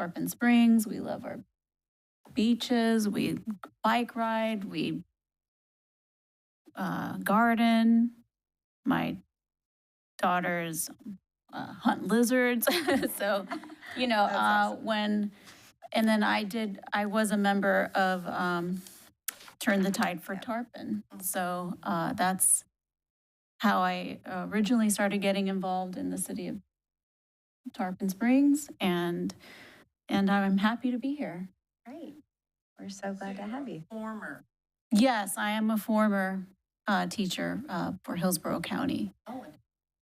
Tarpon Springs. We love our beaches. We bike ride. We garden. My daughters hunt lizards. So, That's awesome. and then I was a member of Turn the Tide for Tarpon. So that's how I originally started getting involved in the city of Tarpon Springs, and I'm happy to be here. Great. We're so glad to have you. Former. Yes, I am a former teacher for Hillsborough County. Oh,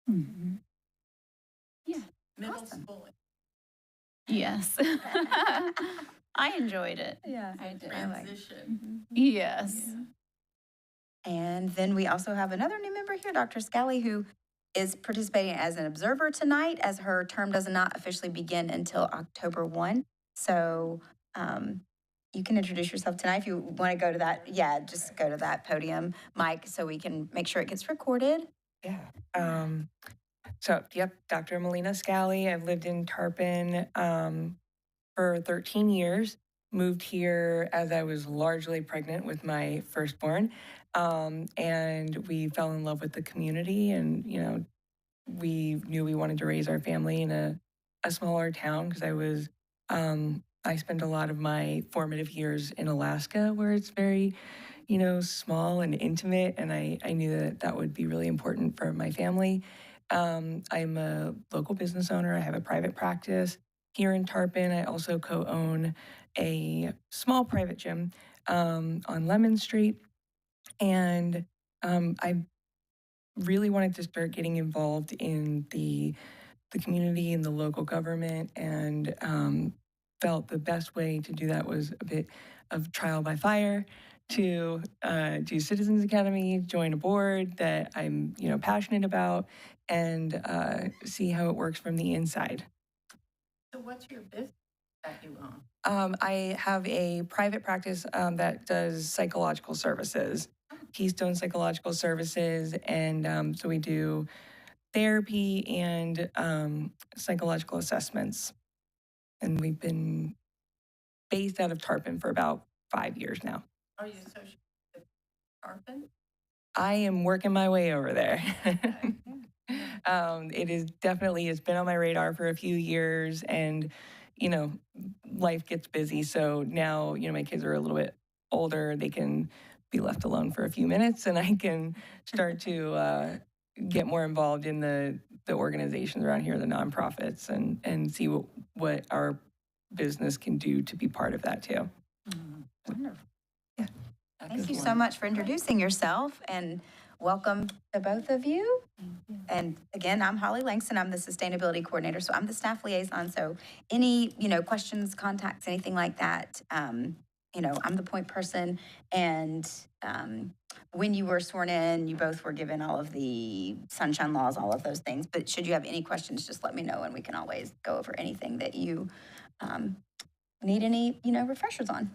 Mm-hmm. Yeah. middle Awesome. school. Yes. I enjoyed it. Yeah. I did. Transition. Yes. Yeah. And then we also have another new member here, Dr. Scally, who is participating as an observer tonight, as her term does not officially begin until October 1. So you can introduce yourself tonight if you want to go to that. Yeah, just go to that podium, Mike, so we can make sure it gets recorded. Yeah. Yep, Dr. Melina Scally. I've lived in Tarpon for 13 years. Moved here as I was largely pregnant with my firstborn. And we fell in love with the community, and, we knew we wanted to raise our family in a smaller town because I spent a lot of my formative years in Alaska, where it's very, small and intimate, and I knew that would be really important for my family. I'm a local business owner. I have a private practice here in Tarpon. I also co-own a small private gym on Lemon Street, and I really wanted to start getting involved in the community and the local government, and felt the best way to do that was a bit of trial by fire, to do Citizens Academy, join a board that I'm passionate about, and see how it works from the inside. So what's your business that you own? I have a private practice that does psychological services, Keystone Psychological Services, and so we do therapy and psychological assessments. And we've been based out of Tarpon for about 5 years now. Are you associated with Tarpon? I am working my way over there. It is definitely, it's been on my radar for a few years, and, life gets busy. So now, my kids are a little bit older. They can be left alone for a few minutes, and I can start to get more involved in the organizations around here, the nonprofits, and see what our business can do to be part of that too. Wonderful. Yeah. Thank you so much for introducing yourself, and welcome to both of you. And again, I'm Holly Langston. I'm the sustainability coordinator, so I'm the staff liaison. So any, questions, contacts, anything like that, I'm the point person. And when you were sworn in, you both were given all of the sunshine laws, all of those things. But should you have any questions, just let me know, and we can always go over anything that you need any, refreshers on.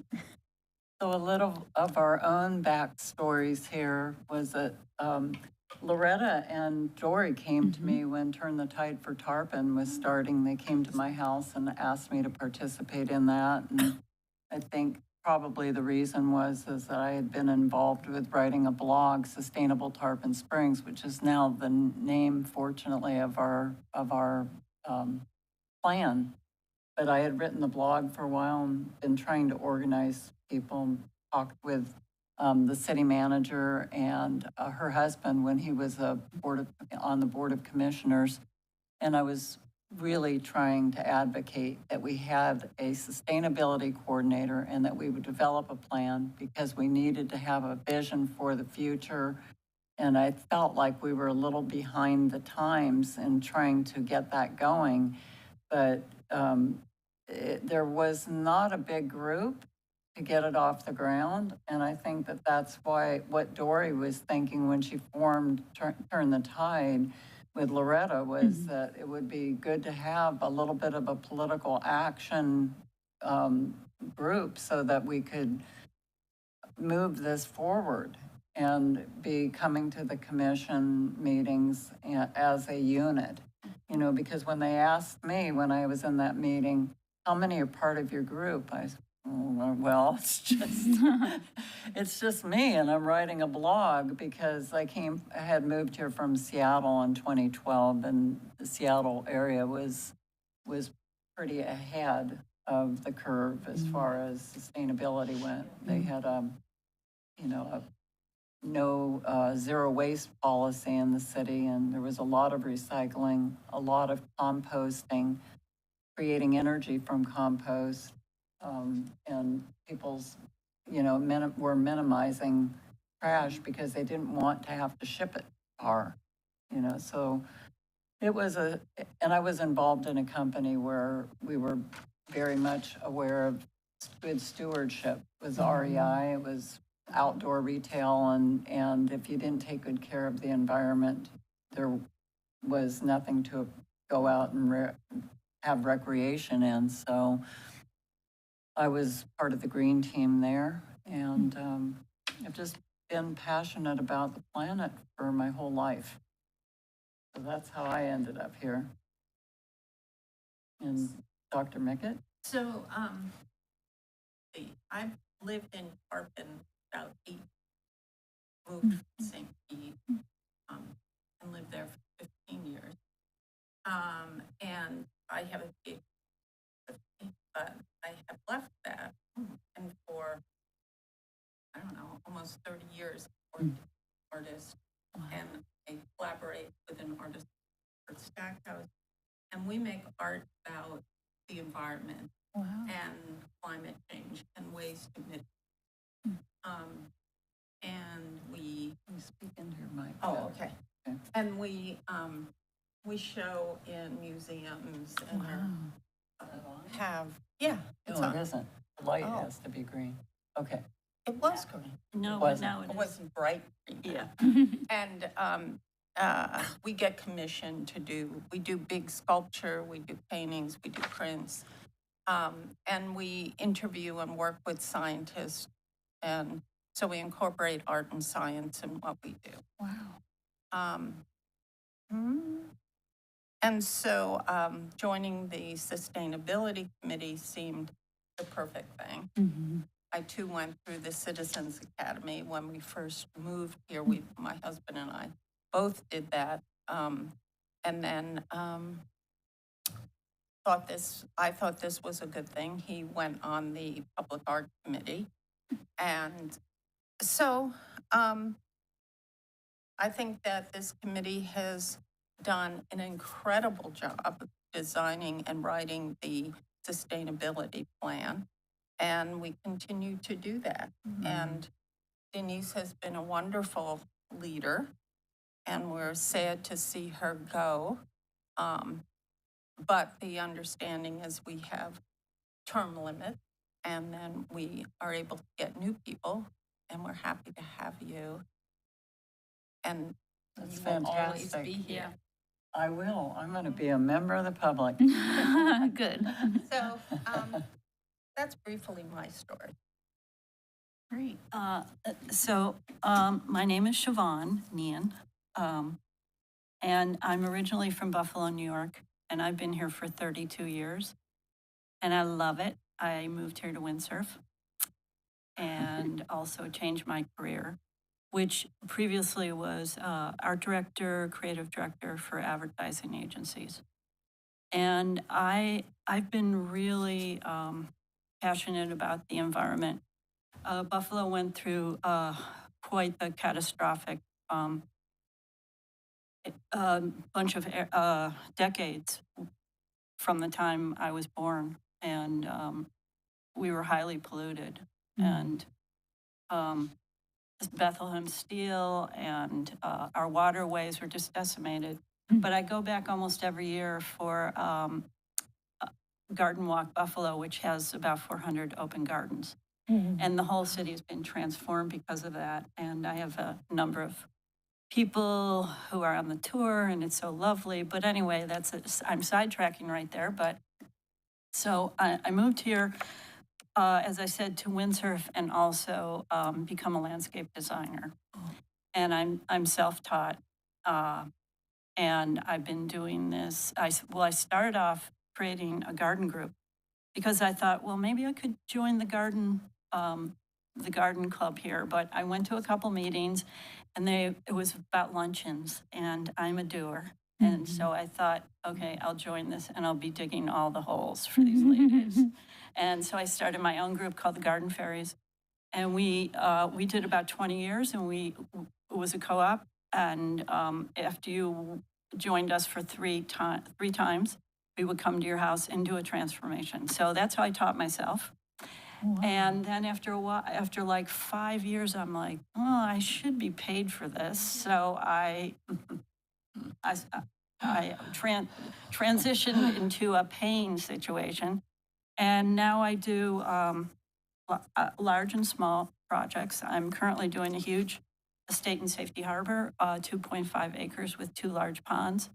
So a little of our own backstories here was that Loretta and Dory came to me when Turn the Tide for Tarpon was starting. They came to my house and asked me to participate in that. And I think probably the reason is that I had been involved with writing a blog, Sustainable Tarpon Springs, which is now the name, fortunately, of our plan. But I had written the blog for a while and been trying to organize people, talked with the city manager and her husband when he was on the Board of Commissioners. And I was really trying to advocate that we had a sustainability coordinator and that we would develop a plan, because we needed to have a vision for the future. And I felt like we were a little behind the times in trying to get that going. But there was not a big group to get it off the ground. And I think that that's what Dory was thinking when she formed Turn the Tide with Loretta was that it would be good to have a little bit of a political action group so that we could move this forward and be coming to the commission meetings as a unit. Because when they asked me, when I was in that meeting, how many are part of your group? I said, "Oh, well, it's just me, and I'm writing a blog because I had moved here from Seattle in 2012, and the Seattle area was pretty ahead of the curve as far as sustainability went. They had you know, a no zero waste policy in the city, and there was a lot of recycling, a lot of composting, creating energy from compost, and people's, were minimizing trash because they didn't want to have to ship it far, so it was and I was involved in a company where we were very much aware of good stewardship. It was REI, it was outdoor retail, and if you didn't take good care of the environment, there was nothing to go out and have recreation in. So I was part of the green team there, and I've just been passionate about the planet for my whole life. So that's how I ended up here. And Dr. Mickett? So, I've lived in Tarpon about 8, moved from St. Pete, and lived there for 15 years. And I have a PhD, but I have left that, and for, I don't know, almost 30 years, I worked as an artist, and I collaborate with an artist at Stackhouse, and we make art about the environment and climate change and ways to mitigate. And we Speak into your mic. Oh, okay. Okay. And we show in museums and have it's No, on. it isn't. The light Oh. has to be green. Okay. It was green. No, Wasn't. but now It it is. wasn't bright green. Yeah. And we get commissioned to we do big sculpture, we do paintings, we do prints. And we interview and work with scientists. And so we incorporate art and science in what we do. Wow. And so joining the sustainability committee seemed the perfect thing. I too went through the Citizens Academy when we first moved here. My husband and I both did that. And then I thought this was a good thing. He went on the Public Art Committee. And so I think that this committee has done an incredible job designing and writing the sustainability plan. And we continue to do that. And Denise has been a wonderful leader, and we're sad to see her go. But the understanding is we have term limit, and then we are able to get new people, and we're happy to have you. And That's you will always fantastic. be here. I will. I'm going to be a member of the public. Good. So that's briefly my story. Great. My name is Siobhan Nian, and I'm originally from Buffalo, New York, and I've been here for 32 years, and I love it. I moved here to windsurf and also changed my career, which previously was art director, creative director for advertising agencies. And I've been really passionate about the environment. Buffalo went through quite the catastrophic bunch of decades from the time I was born, and we were highly polluted. And Bethlehem Steel and our waterways were just decimated. But I go back almost every year for Garden Walk Buffalo, which has about 400 open gardens. And the whole city has been transformed because of that. And I have a number of people who are on the tour, and it's so lovely. But anyway, I'm sidetracking right there. But so I moved here, as I said, to windsurf and also become a landscape designer. And I'm self-taught. And I've been doing this. I started off creating a garden group because I thought, well, maybe I could join the garden club here. But I went to a couple meetings, and it was about luncheons, and I'm a doer. And so I thought, okay, I'll join this, and I'll be digging all the holes for these ladies. And so I started my own group called the Garden Fairies. And we did about 20 years, and it was a co-op. And after you joined us for three times, we would come to your house and do a transformation. So that's how I taught myself. And then after a while, after like 5 years, I'm like, oh, I should be paid for this. So I transitioned into a paying situation. And now I do large and small projects. I'm currently doing a huge estate in Safety Harbor, 2.5 acres with 2 large ponds.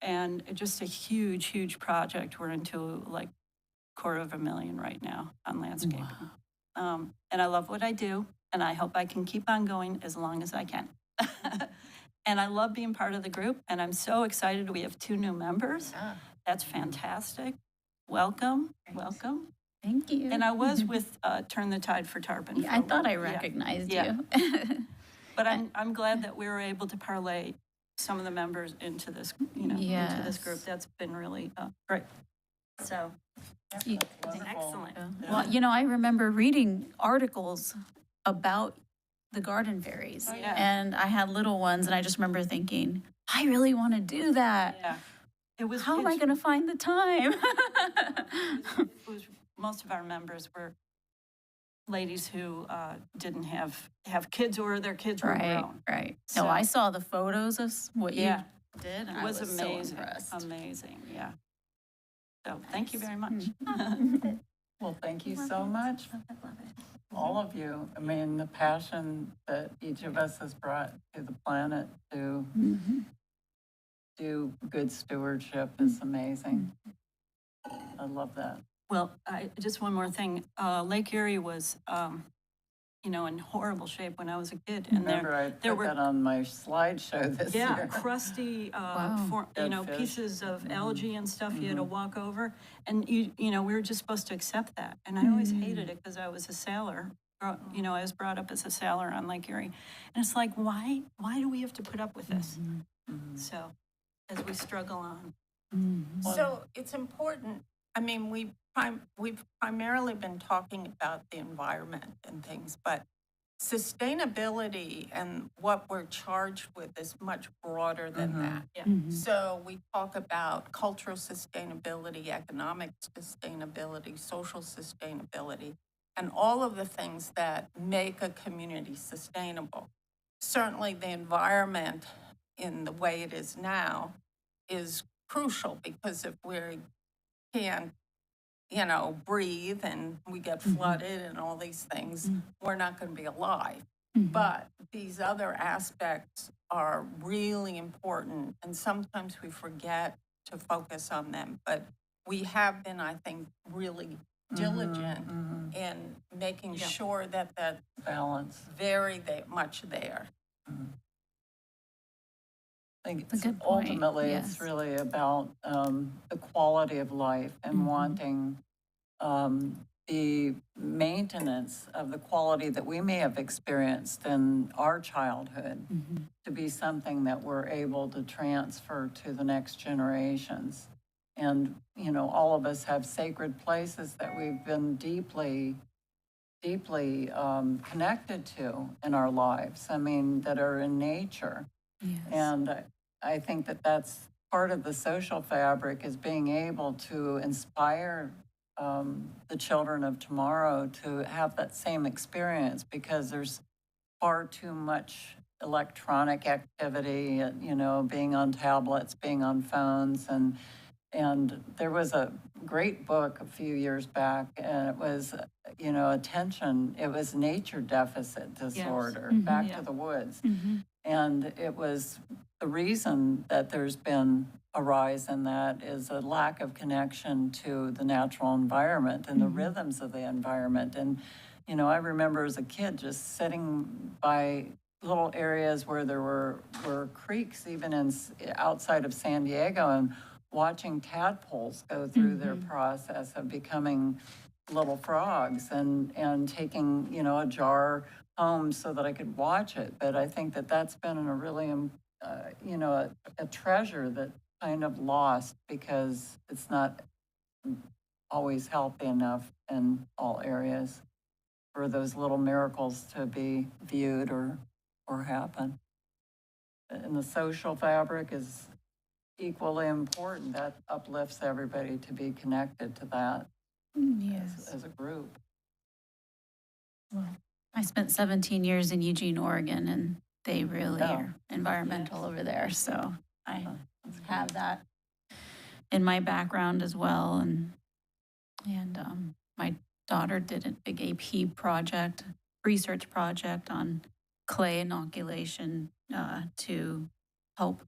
And just a huge, huge project. We're into like $250,000 right now on landscaping. And I love what I do, and I hope I can keep on going as long as I can. And I love being part of the group, and I'm so excited. We have 2 new members. That's fantastic. Welcome, welcome. Thank you. And I was with Turn the Tide for Tarpon. I thought I recognized you. But I'm glad that we were able to parlay some of the members into this, into this group. That's been really great. So, excellent. Well, I remember reading articles about the garden fairies. Yeah. And I had little ones, and I just remember thinking, I really want to do that. Yeah. How am I going to find the time? Most of our members were ladies who didn't have kids, or their kids were grown. Right. So, No, I saw the photos of what you did, and it was I was amazing. so impressed. Amazing, yeah. So thank you very much. Well, thank you so much, all of you. I mean, the passion that each of us has brought to the planet to do good stewardship is amazing. I love that. Well, just one more thing. Lake Erie was, in horrible shape when I was a kid. And Remember, I put that on my slideshow this year. Crusty, Dead fish. pieces of algae and stuff you had to walk over. And, we were just supposed to accept that. And I always hated it because I was a sailor. I was brought up as a sailor on Lake Erie. And it's like, why do we have to put up with this? So, as we struggle on. So it's important. I mean, we've primarily been talking about the environment and things, but sustainability and what we're charged with is much broader than that. Yeah. So we talk about cultural sustainability, economic sustainability, social sustainability, and all of the things that make a community sustainable. Certainly the environment in the way it is now is crucial, because if we can't, breathe and we get flooded and all these things, we're not going to be alive. But these other aspects are really important, and sometimes we forget to focus on them. But we have been, I think, really diligent in making sure that that's Balance. very much there. I think That's a good point, ultimately yes. it's really about the quality of life and wanting the maintenance of the quality that we may have experienced in our childhood to be something that we're able to transfer to the next generations. And, all of us have sacred places that we've been deeply connected to in our lives. I mean, that are in nature. Yes. And I think that that's part of the social fabric, is being able to inspire the children of tomorrow to have that same experience, because there's far too much electronic activity, being on tablets, being on phones. And there was a great book a few years back, and it was, attention, it was nature deficit disorder, Back to the Woods. And it was the reason that there's been a rise in that is a lack of connection to the natural environment and the rhythms of the environment. And, I remember as a kid just sitting by little areas where there were creeks, even outside of San Diego, and watching tadpoles go through their process of becoming little frogs and taking, you know, a jar home so that I could watch it. But I think that that's been a really, you know, a treasure that kind of lost because it's not always healthy enough in all areas for those little miracles to be viewed or happen. And the social fabric is equally important. That uplifts everybody to be connected to that Yes. as a group. I spent 17 years in Eugene, Oregon, and they really Oh. are environmental over there. So I have that in my background as well. And my daughter did a big AP project, research project on clay inoculation to help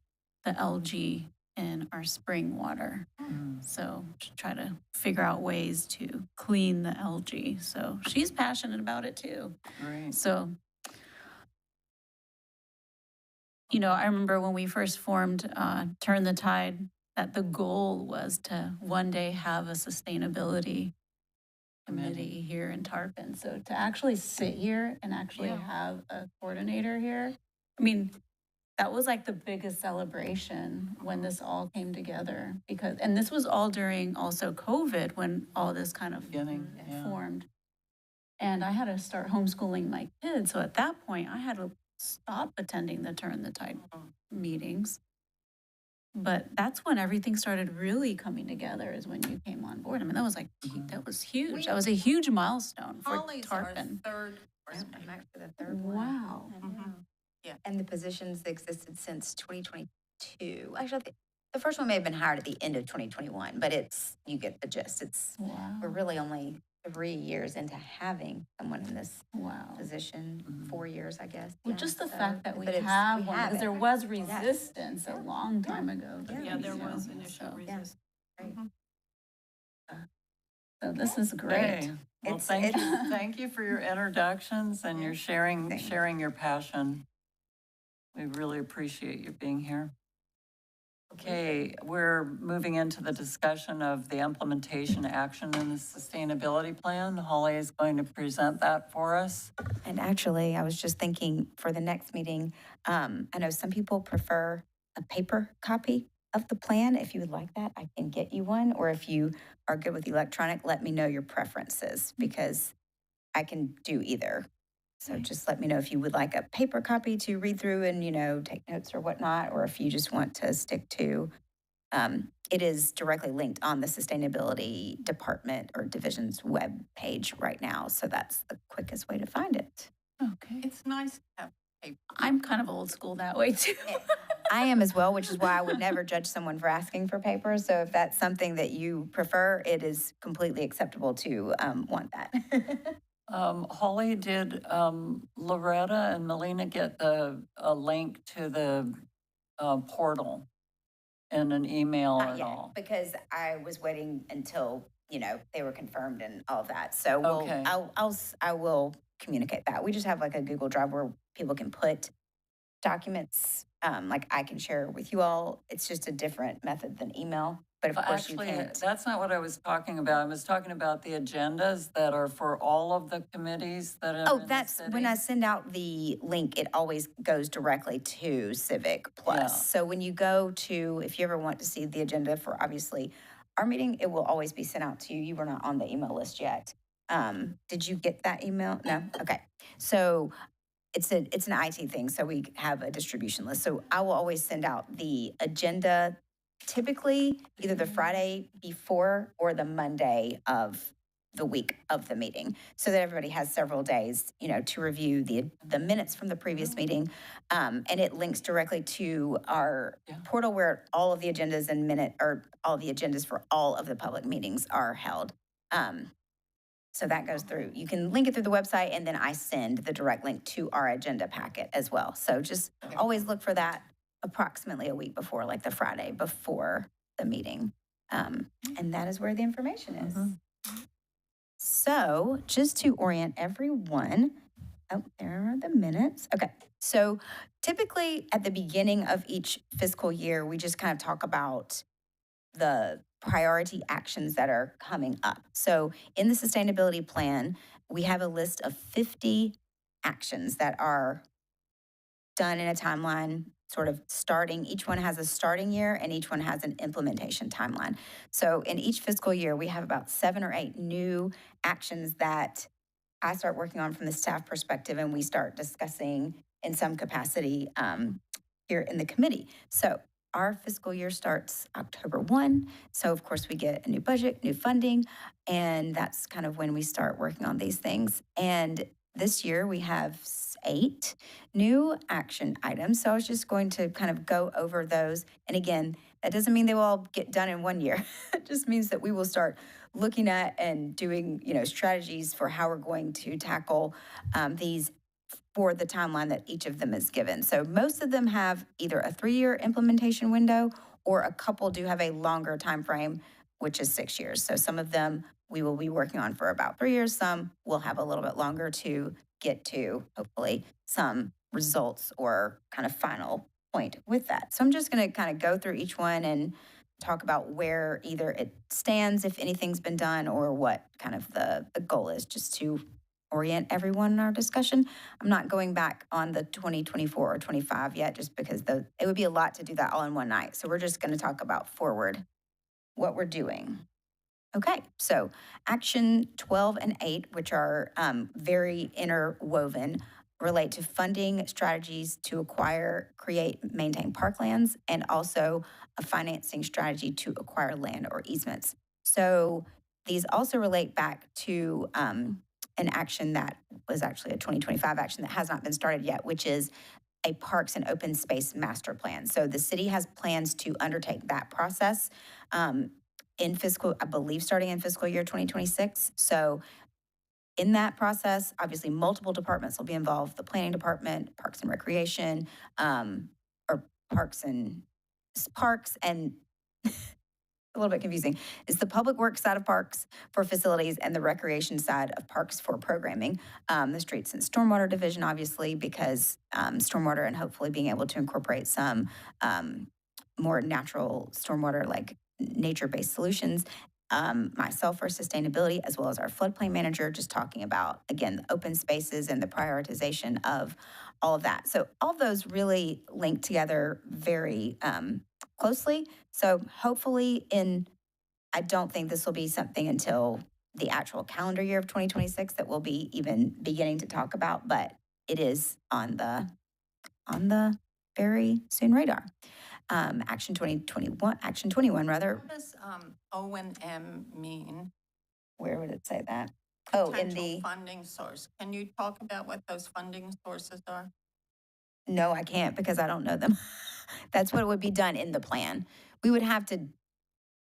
the algae in our spring water. So to try to figure out ways to clean the algae. So she's passionate about it too. Great. So, you know, I remember when we first formed Turn the Tide, that the goal was to one day have a sustainability committee here in Tarpon. So to actually sit here and actually have a coordinator here, I mean, that was like the biggest celebration when this all came together because, and this was all during also COVID when all this kind of Beginning, yeah. formed. And I had to start homeschooling my kids. So at that point, I had to stop attending the Turn the Tide meetings. But that's when everything started really coming together is when you came on board. I mean, that was like, that was huge. That was a huge milestone for Holly's our Tarpon. third board I'm member. actually the third one. Wow. And the positions existed since 2022. Actually, I think the first one may have been hired at the end of 2021, but you get the gist. Wow. We're really only 3 years into having someone in this Wow. position, 4 years, I guess. Well, yeah, just the so- fact that we but have one, have because it. there was resistance a long time ago. to Yeah, these, there you know, was initial so- resistance. So this is great. Hey, well, It's- thank you, it's- thank you for your introductions and your sharing your passion. We really appreciate you being here. Okay, we're moving into the discussion of the implementation action in the sustainability plan. Holly is going to present that for us. And actually, I was just thinking for the next meeting, I know some people prefer a paper copy of the plan. If you would like that, I can get you one. Or if you are good with electronic, let me know your preferences because I can do either. So just let me know if you would like a paper copy to read through and, you know, take notes or whatnot, or if you just want to stick to, it is directly linked on the sustainability department or division's web page right now. So that's the quickest way to find it. Okay. It's nice to have paper. I'm kind of old school that way too. I am as well, which is why I would never judge someone for asking for paper. So if that's something that you prefer, it is completely acceptable to want that. Holly, did Loretta and Melina get a link to the portal in an email Not at yet, all? because I was waiting until, you know, they were confirmed and all of that. So we'll, Okay. I will communicate that. We just have like a Google Drive where people can put documents, like I can share with you all. It's just a different method than email, but of course you Actually, can't. that's not what I was talking about. I was talking about the agendas that are for all of the committees that are Oh, in the that's, when I city. send out the link, it always goes directly to Civic Yeah. Plus. So when you go to, if you ever want to see the agenda for obviously our meeting, it will always be sent out to you. You were not on the email list yet. Did you get that email? No? Okay. So it's an IT thing, so we have a distribution list. So I will always send out the agenda, typically either the Friday before or the Monday of the week of the meeting, so that everybody has several days, you know, to review the minutes from the previous meeting. And it links directly to our portal where all of the agendas and all the agendas for all of the public meetings are held. So that goes through. You can link it through the website, and then I send the direct link to our agenda packet as well. So just always look for that approximately a week before, like the Friday before the meeting. And that is where the information is. So just to orient everyone, oh, there are the minutes. Okay. So typically at the beginning of each fiscal year, we just kind of talk about the priority actions that are coming up. So in the sustainability plan, we have a list of 50 actions that are done in a timeline, sort of starting, each one has a starting year and each one has an implementation timeline. So in each fiscal year, we have about 7 or 8 new actions that I start working on from the staff perspective and we start discussing in some capacity here in the committee. So our fiscal year starts October 1. So of course we get a new budget, new funding, and that's kind of when we start working on these things. And this year we have 8 new action items. So I was just going to kind of go over those. And again, that doesn't mean they will all get done in one year. It just means that we will start looking at and doing, strategies for how we're going to tackle these for the timeline that each of them is given. So most of them have either a 3-year implementation window or a couple do have a longer time frame, which is 6 years. So some of them we will be working on for about 3 years. Some will have a little bit longer to get to, hopefully, some results or kind of final point with that. So I'm just going to kind of go through each one and talk about where either it stands, if anything's been done, or what kind of the goal is, just to orient everyone in our discussion. I'm not going back on the 2024 or 25 yet, just because it would be a lot to do that all in one night. So we're just going to talk about forward, what we're doing. Okay, so action 12 and 8, which are very interwoven, relate to funding strategies to acquire, create, maintain parklands, and also a financing strategy to acquire land or easements. So these also relate back to an action that was actually a 2025 action that has not been started yet, which is a parks and open space master plan. So the city has plans to undertake that process in I believe starting in fiscal year 2026. So in that process, obviously multiple departments will be involved, the planning department, parks and recreation, or parks and a little bit confusing. It's the public works side of parks for facilities and the recreation side of parks for programming. The streets and stormwater division, obviously, because stormwater and hopefully being able to incorporate some more natural stormwater, like nature-based solutions. Myself for sustainability, as well as our floodplain manager, just talking about, again, the open spaces and the prioritization of all of that. So all of those really link together very closely. So hopefully I don't think this will be something until the actual calendar year of 2026 that we'll be even beginning to talk about, but it is on the very soon radar. Action 21 rather. What does O&M mean? Where would it say that? Oh, in Potential the, funding source. Can you talk about what those funding sources are? no, I can't because I don't know them. That's what would be done in the plan. We would have to,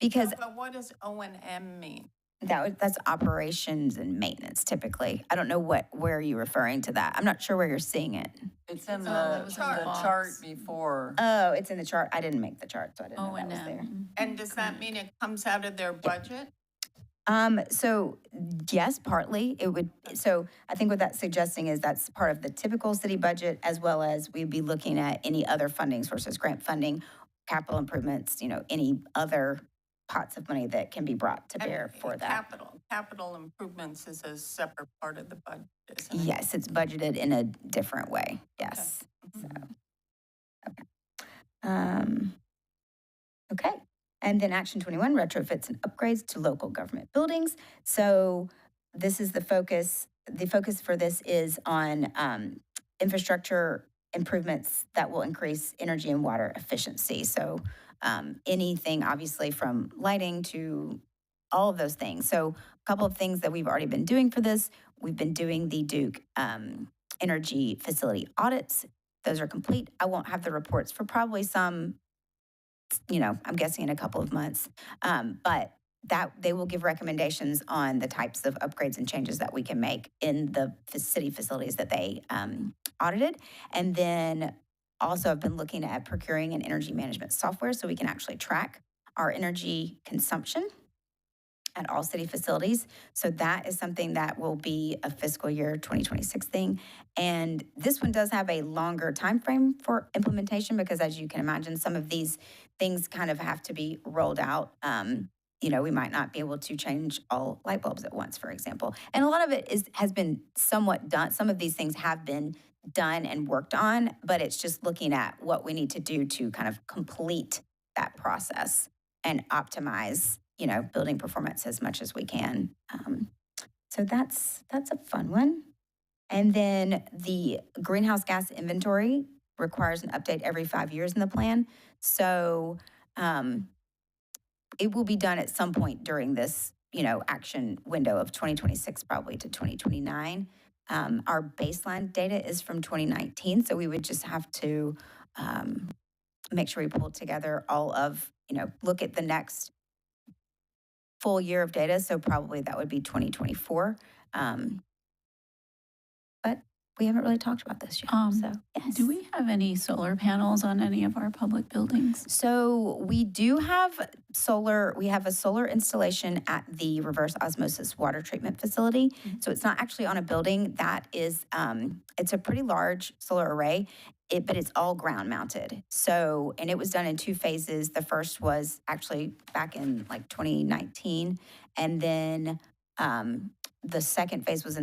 because But what does O&M mean? that's operations and maintenance typically. I don't know where you're referring to that. I'm not sure where you're seeing it. It's in Oh, the that was in the chart box. before. Oh, it's in the chart. I didn't make the chart, so I didn't know that was there. O&M. And does that mean it comes out of their budget? So yes, partly it would, so I think what that's suggesting is that's part of the typical city budget, as well as we'd be looking at any other funding sources, grant funding, capital improvements, any other pots of money that can be brought to bear And for that. Capital improvements is a separate part of the budget, isn't it? Yes, it's budgeted in a different way, yes. So, okay. And then action 21, retrofits and upgrades to local government buildings. So this is the focus. The focus for this is on infrastructure improvements that will increase energy and water efficiency. So anything, obviously, from lighting to all of those things. So a couple of things that we've already been doing for this. We've been doing the Duke energy facility audits. Those are complete. I won't have the reports for probably some, I'm guessing in a couple of months. But that they will give recommendations on the types of upgrades and changes that we can make in the city facilities that they audited. And then also I've been looking at procuring an energy management software so we can actually track our energy consumption at all city facilities. So that is something that will be a fiscal year 2026 thing. And this one does have a longer time frame for implementation because, as you can imagine, some of these things kind of have to be rolled out. You know, we might not be able to change all light bulbs at once, for example. And a lot of it has been somewhat done. Some of these things have been done and worked on, but it's just looking at what we need to do to kind of complete that process and optimize, you know, building performance as much as we can. So that's a fun one. And then the greenhouse gas inventory requires an update every 5 years in the plan. So it will be done at some point during this, you know, action window of 2026 probably to 2029. Our baseline data is from 2019, so we would just have to make sure we pull together all of, you know, look at the next full year of data. So probably that would be 2024. But we haven't really talked about this yet. So yes. Do we have any solar panels on any of our public buildings? So we do have solar, we have a solar installation at the reverse osmosis water treatment facility. So it's not actually on a building. That is, it's a pretty large solar array, but it's all ground mounted. So, and it was done in 2 phases. The first was actually back in like 2019. And then the second phase was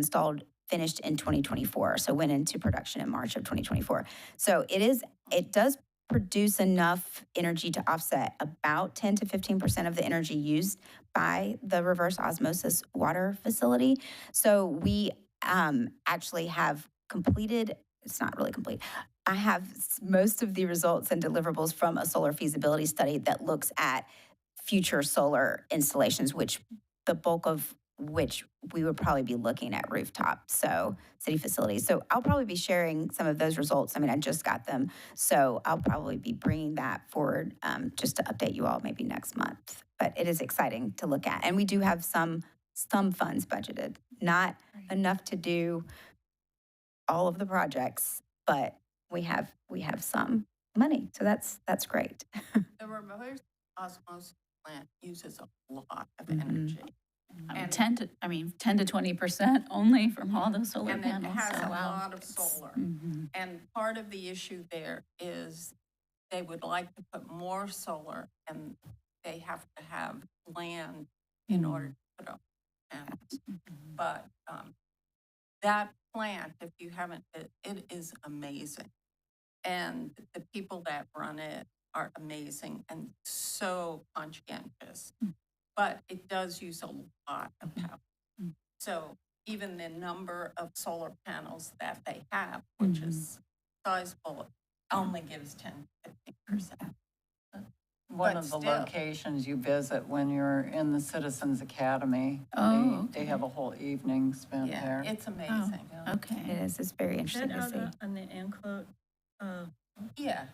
finished in 2024. So went into production in March of 2024. So it does produce enough energy to offset about 10 to 15% of the energy used by the reverse osmosis water facility. So we actually have completed, it's not really complete. I have most of the results and deliverables from a solar feasibility study that looks at future solar installations, which the bulk of which we would probably be looking at rooftop, so city facilities. So I'll probably be sharing some of those results. I mean, I just got them, so I'll probably be bringing that forward just to update you all maybe next month. But it is exciting to look at. And we do have some funds budgeted, not enough to do all of the projects, but we have some money. So that's great. The reverse osmosis plant uses a lot of energy. And- 10 to 20% only from all those solar And panels. it has So, a wow. lot of solar. Mhm. And part of the issue there is they would like to put more solar and they have to have land in order to put up panels. But that plant, if you haven't, it is amazing. And the people that run it are amazing and so conscientious. But it does use a lot of power. So even the number of solar panels that they have, which is sizable, only gives 10 to 15%. One But of the still. locations you visit when you're in the Citizens Academy. Oh, They have a whole evening spent Yeah, there. it's amazing. Okay. It is. It's very Is that interesting to out see. on the Anclote, Yeah,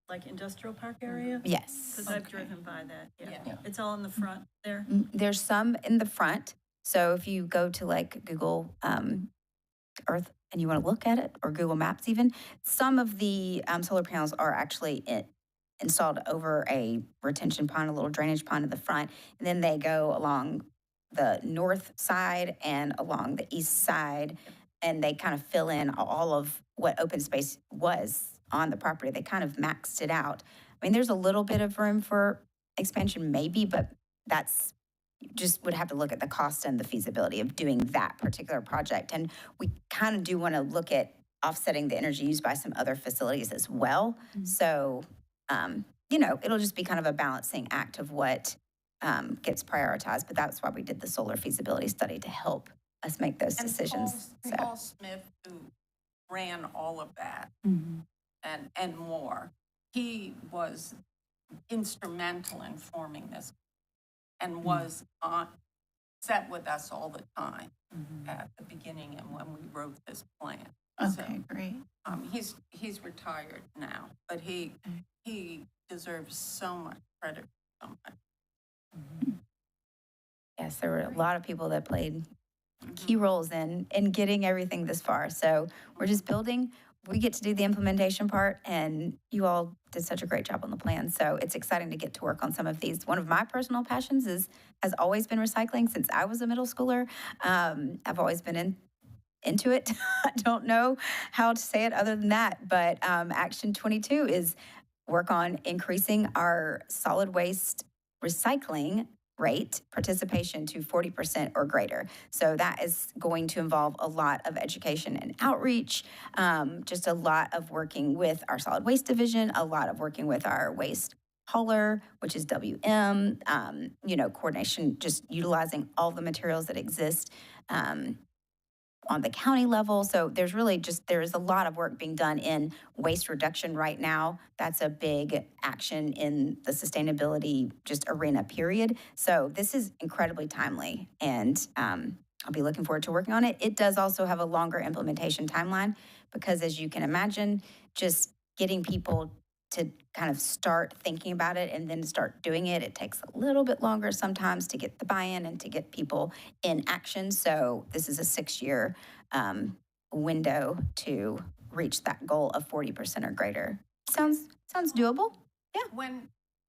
like industrial park area? Yes. Because I've driven by that, yeah. Yeah. It's all in the front there? There's some in the front. So if you go to like Google Earth and you want to look at it, or Google Maps even, some of the solar panels are actually installed over a retention pond, a little drainage pond in the front. And then they go along the north side and along the east side, and they kind of fill in all of what open space was on the property. They kind of maxed it out. I mean, there's a little bit of room for expansion maybe, but that's, you just would have to look at the cost and the feasibility of doing that particular project. And we kind of do want to look at offsetting the energy used by some other facilities as well. So, you know, it'll just be kind of a balancing act of what gets prioritized. But that's why we did the solar feasibility study to help us make those and decisions. Paul Smith, who ran all of that and more, he was instrumental in forming this and was set with us all the time at the beginning and when we wrote this plan. Okay, great. He's retired now, but he deserves so much credit for so much. Yes, there were a lot of people that played key roles in getting everything this far. So we're just building. We get to do the implementation part, and you all did such a great job on the plan. So it's exciting to get to work on some of these. One of my personal passions has always been recycling since I was a middle schooler. I've always been into it. I don't know how to say it other than that, but Action 22 is work on increasing our solid waste recycling rate participation to 40% or greater. So that is going to involve a lot of education and outreach, just a lot of working with our solid waste division, a lot of working with our waste hauler, which is WM, coordination, just utilizing all the materials that exist on the county level. So there's really there is a lot of work being done in waste reduction right now. That's a big action in the sustainability just arena, period. So this is incredibly timely, and I'll be looking forward to working on it. It does also have a longer implementation timeline because, as you can imagine, just getting people to kind of start thinking about it and then start doing it, it takes a little bit longer sometimes to get the buy-in and to get people in action. So this is a 6-year window to reach that goal of 40% or greater. Sounds doable. When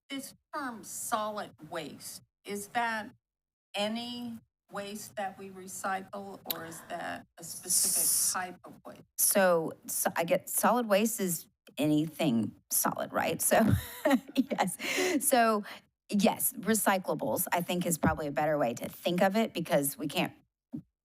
this term solid waste, is that any waste that we recycle, or is that a specific type of waste? So I get solid waste is anything solid, right? So yes. So yes, recyclables, I think, is probably a better way to think of it because we can't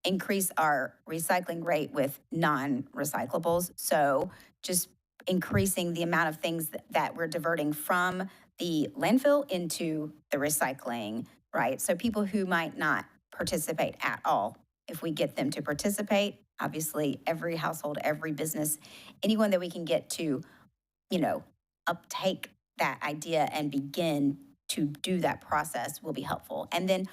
increase our recycling rate with non-recyclables. So just increasing the amount of things that we're diverting from the landfill into the recycling, right? So people who might not participate at all, if we get them to participate, obviously every household, every business, anyone that we can get to, uptake that idea and begin to do that process will be helpful. And then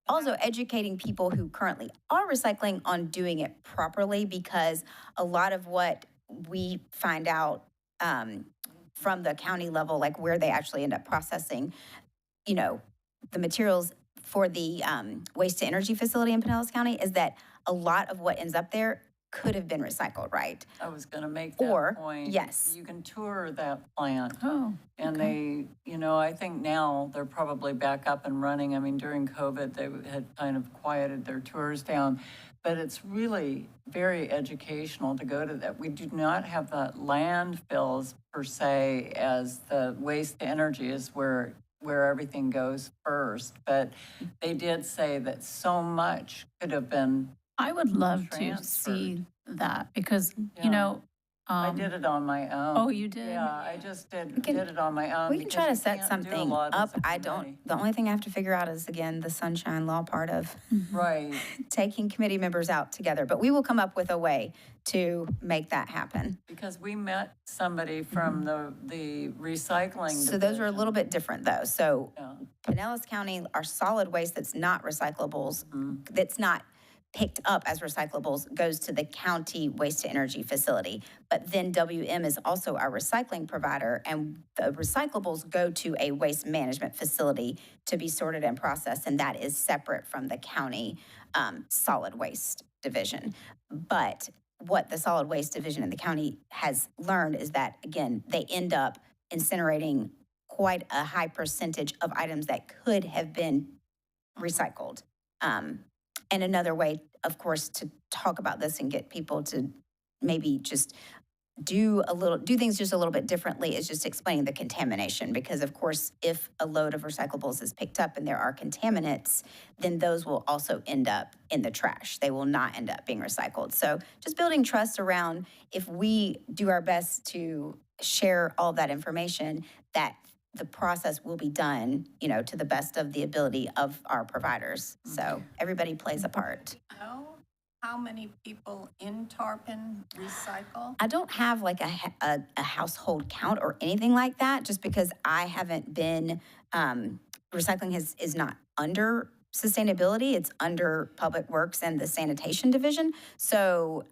also educating people who currently are recycling on doing it properly, because a lot of what we find out from the county level, like where they actually end up processing, the materials for the waste to energy facility in Pinellas County, is that a lot of what ends up there could have been recycled, right? I was going to make Or, that point. yes. You can tour that plant. Oh, And okay. I think now they're probably back up and running. I mean, during COVID, they had kind of quieted their tours down. But it's really very educational to go to that. We do not have the landfills per se, as the waste to energy is where everything goes first. But they did say that so much could have been. I would love to Transferred. see that because, Yeah. I did it on my own. Oh, you did? Yeah, I just did can- it on my own. We can try to because you set can't do a something lot as up. a committee. The only thing I have to figure out is, again, the sunshine law part of Right. taking committee members out together. But we will come up with a way to make that happen. Because we met somebody from the recycling. So those are a little bit different, though. So Yeah. Pinellas County, our solid waste that's not recyclables, that's not picked up as recyclables, goes to the county waste to energy facility. But then WM is also our recycling provider, and the recyclables go to a waste management facility to be sorted and processed, and that is separate from the county solid waste division. But what the solid waste division in the county has learned is that, again, they end up incinerating quite a high percentage of items that could have been recycled. And another way, of course, to talk about this and get people to maybe just do things just a little bit differently is just explaining the contamination. Because of course, if a load of recyclables is picked up and there are contaminants, then those will also end up in the trash. They will not end up being recycled. So just building trust around, if we do our best to share all that information, that the process will be done, to the best of the ability of our providers. So everybody plays a part. Know how many people in Tarpon recycle? I don't have like a household count or anything like that, just because I haven't been, recycling is not under sustainability. It's under Public Works and the Sanitation Division. So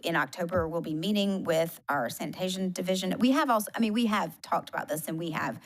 in October, we'll be meeting with our sanitation division. We have talked about this, and we have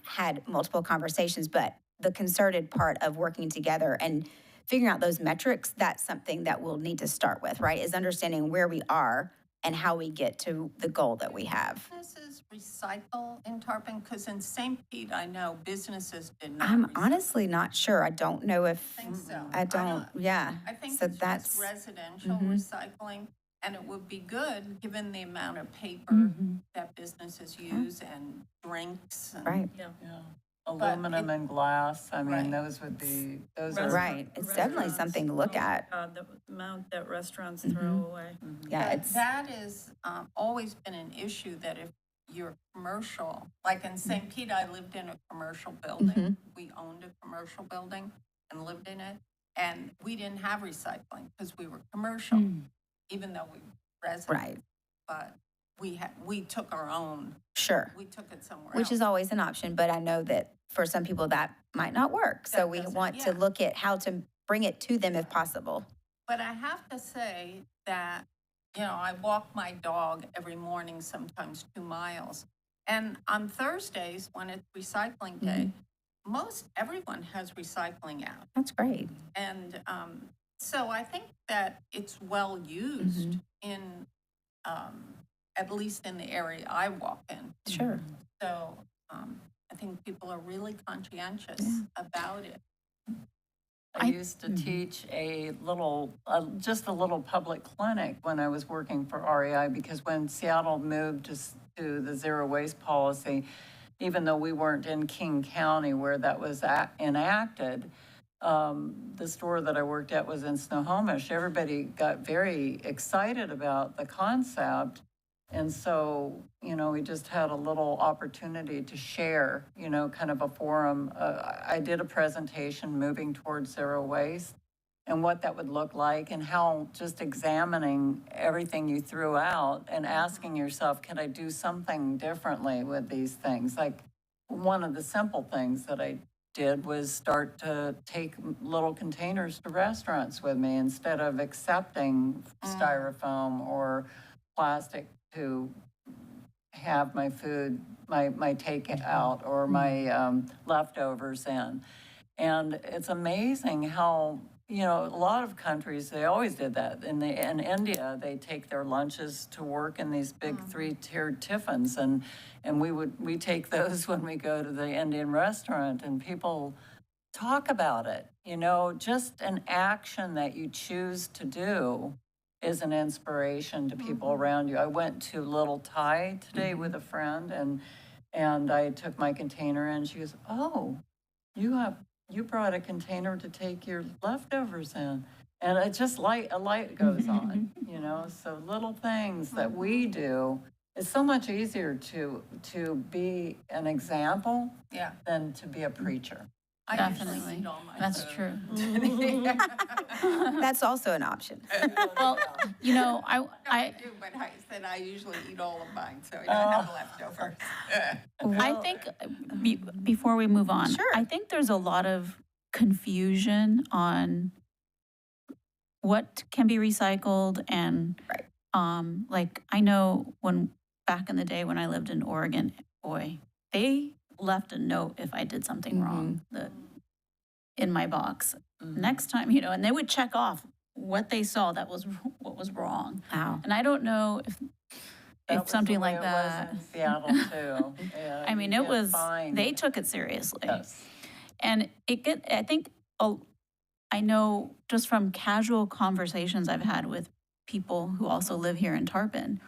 had multiple conversations, but the concerted part of working together and figuring out those metrics, that's something that we'll need to start with, right? Is understanding where we are and how we get to the goal that we have. Businesses recycle in Tarpon? Because in St. Pete, I know businesses did not. I'm recycle. honestly not sure. I don't know if, I think so. I don't, yeah. I think So it's that's, just residential recycling. And it would be good, given the amount of paper Mhm. that businesses use and drinks. And, Right, Yeah. Aluminum and glass, I mean, Right. those would be, those are. right. It's definitely Restaurants something to look throw- at. The amount that restaurants Mhm. throw away. Yeah, But it's, that is always been an issue, that if you're commercial, like in St. Pete, I lived in a commercial building. Mhm. We owned a commercial building and lived in it. And we didn't have recycling because we were commercial, even though we were residents. right, But we took our own, sure. we took it somewhere Which else. is always an option, but I know that for some people that might not work. So That we doesn't- want to yeah. look at how to bring it to them if possible. But I have to say that, I walk my dog every morning, sometimes 2 miles. And on Thursdays, when it's recycling day, most everyone has recycling out. That's great. And so I think that it's well used in, at least in the area I walk in. Sure. So I think people are really conscientious about it. I used to teach just a little public clinic when I was working for REI, because when Seattle moved to the zero waste policy, even though we weren't in King County where that was enacted, the store that I worked at was in Snohomish. Everybody got very excited about the concept. And so, we just had a little opportunity to share, kind of a forum. I did a presentation moving towards zero waste and what that would look like, and how just examining everything you threw out and asking yourself, can I do something differently with these things? Like, one of the simple things that I did was start to take little containers to restaurants with me instead of accepting styrofoam or plastic to have my food, my takeout or my leftovers in. And it's amazing how, a lot of countries, they always did that. In India, they take their lunches to work in these big 3-tiered tiffins, and we take those when we go to the Indian restaurant, and people talk about it. Just an action that you choose to do is an inspiration to people around you. I went to Little Thai today with a friend, and I took my container in. She goes, "Oh, you brought a container to take your leftovers in." And it just a light goes on, So little things that we do, it's so much easier to be an example Yeah. than to be a preacher. I usually Definitely. eat all my That's food. true. That's also an option. Well, I I do, but I said I usually eat all of mine, so I don't have leftovers. I think before we move on, Sure. I think there's a lot of confusion on what can be recycled and, Right. like, I know back in the day when I lived in Oregon, boy, they left a note if I did something wrong in my box. Next time, and they would check off what they saw what was wrong. Wow. And I don't know That if was something the way like it was that. in Seattle too. Yeah, I mean, you it get was, fined. they took it seriously. Yes. And I think, I know just from casual conversations I've had with people who also live here in Tarpon,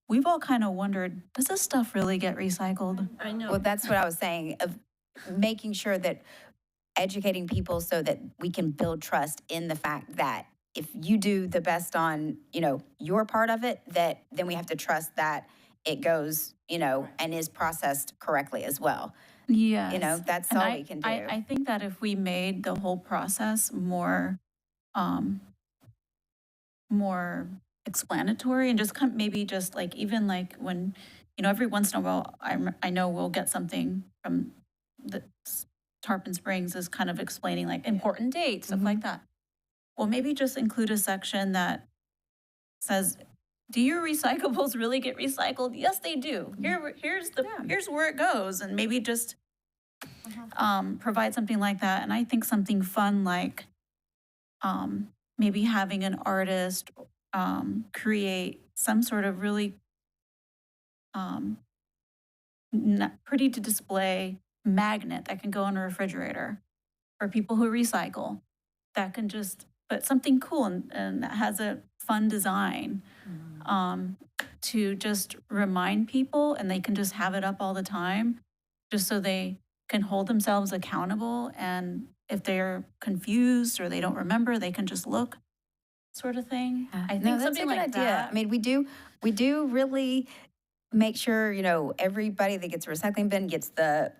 we've all kind of wondered, does this stuff really get recycled? I know. Well, that's what I was saying, of making sure that educating people so that we can build trust in the fact that if you do the best on, your part of it, that then we have to trust that it goes, and is processed correctly as well. Yes. That's And all we can do. I think that if we made the whole process more explanatory and just maybe just like, even like when, every once in a while, I know we'll get something from the Tarpon Springs is kind of explaining like important dates, stuff like that. Well, maybe just include a section that says, do your recyclables really get recycled? Yes, they do. Here's where it goes, and maybe just provide something like that. And I think something fun like maybe having an artist create some sort of really pretty to display magnet that can go in a refrigerator for people who recycle, that can just but something cool and that has a fun design. To just remind people, and they can just have it up all the time, just so they can hold themselves accountable. And if they're confused or they don't remember, they can just look, sort of thing. I No, think that's a something good like idea. that. I mean, we do really make sure, you know, everybody that gets a recycling bin gets the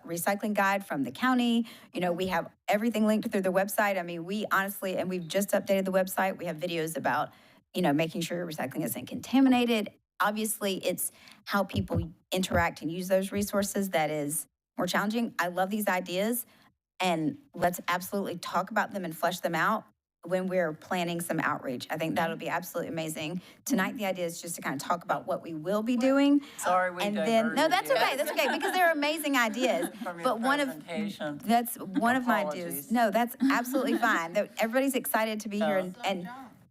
recycling guide from the county. You know, we have everything linked through the website. I mean, we honestly, and we've just updated the website. We have videos about, you know, making sure your recycling isn't contaminated. Obviously, it's how people interact and use those resources that is more challenging. I love these ideas, and let's absolutely talk about them and flesh them out when we're planning some outreach. I think that'll be absolutely amazing. Tonight, the idea is just to kind of talk about what we will be doing. Sorry, we And then, diverted no, that's you okay, because they're amazing ideas. from your But presentation. that's one of my ideas. Apologies. No, that's absolutely fine. Everybody's excited to be here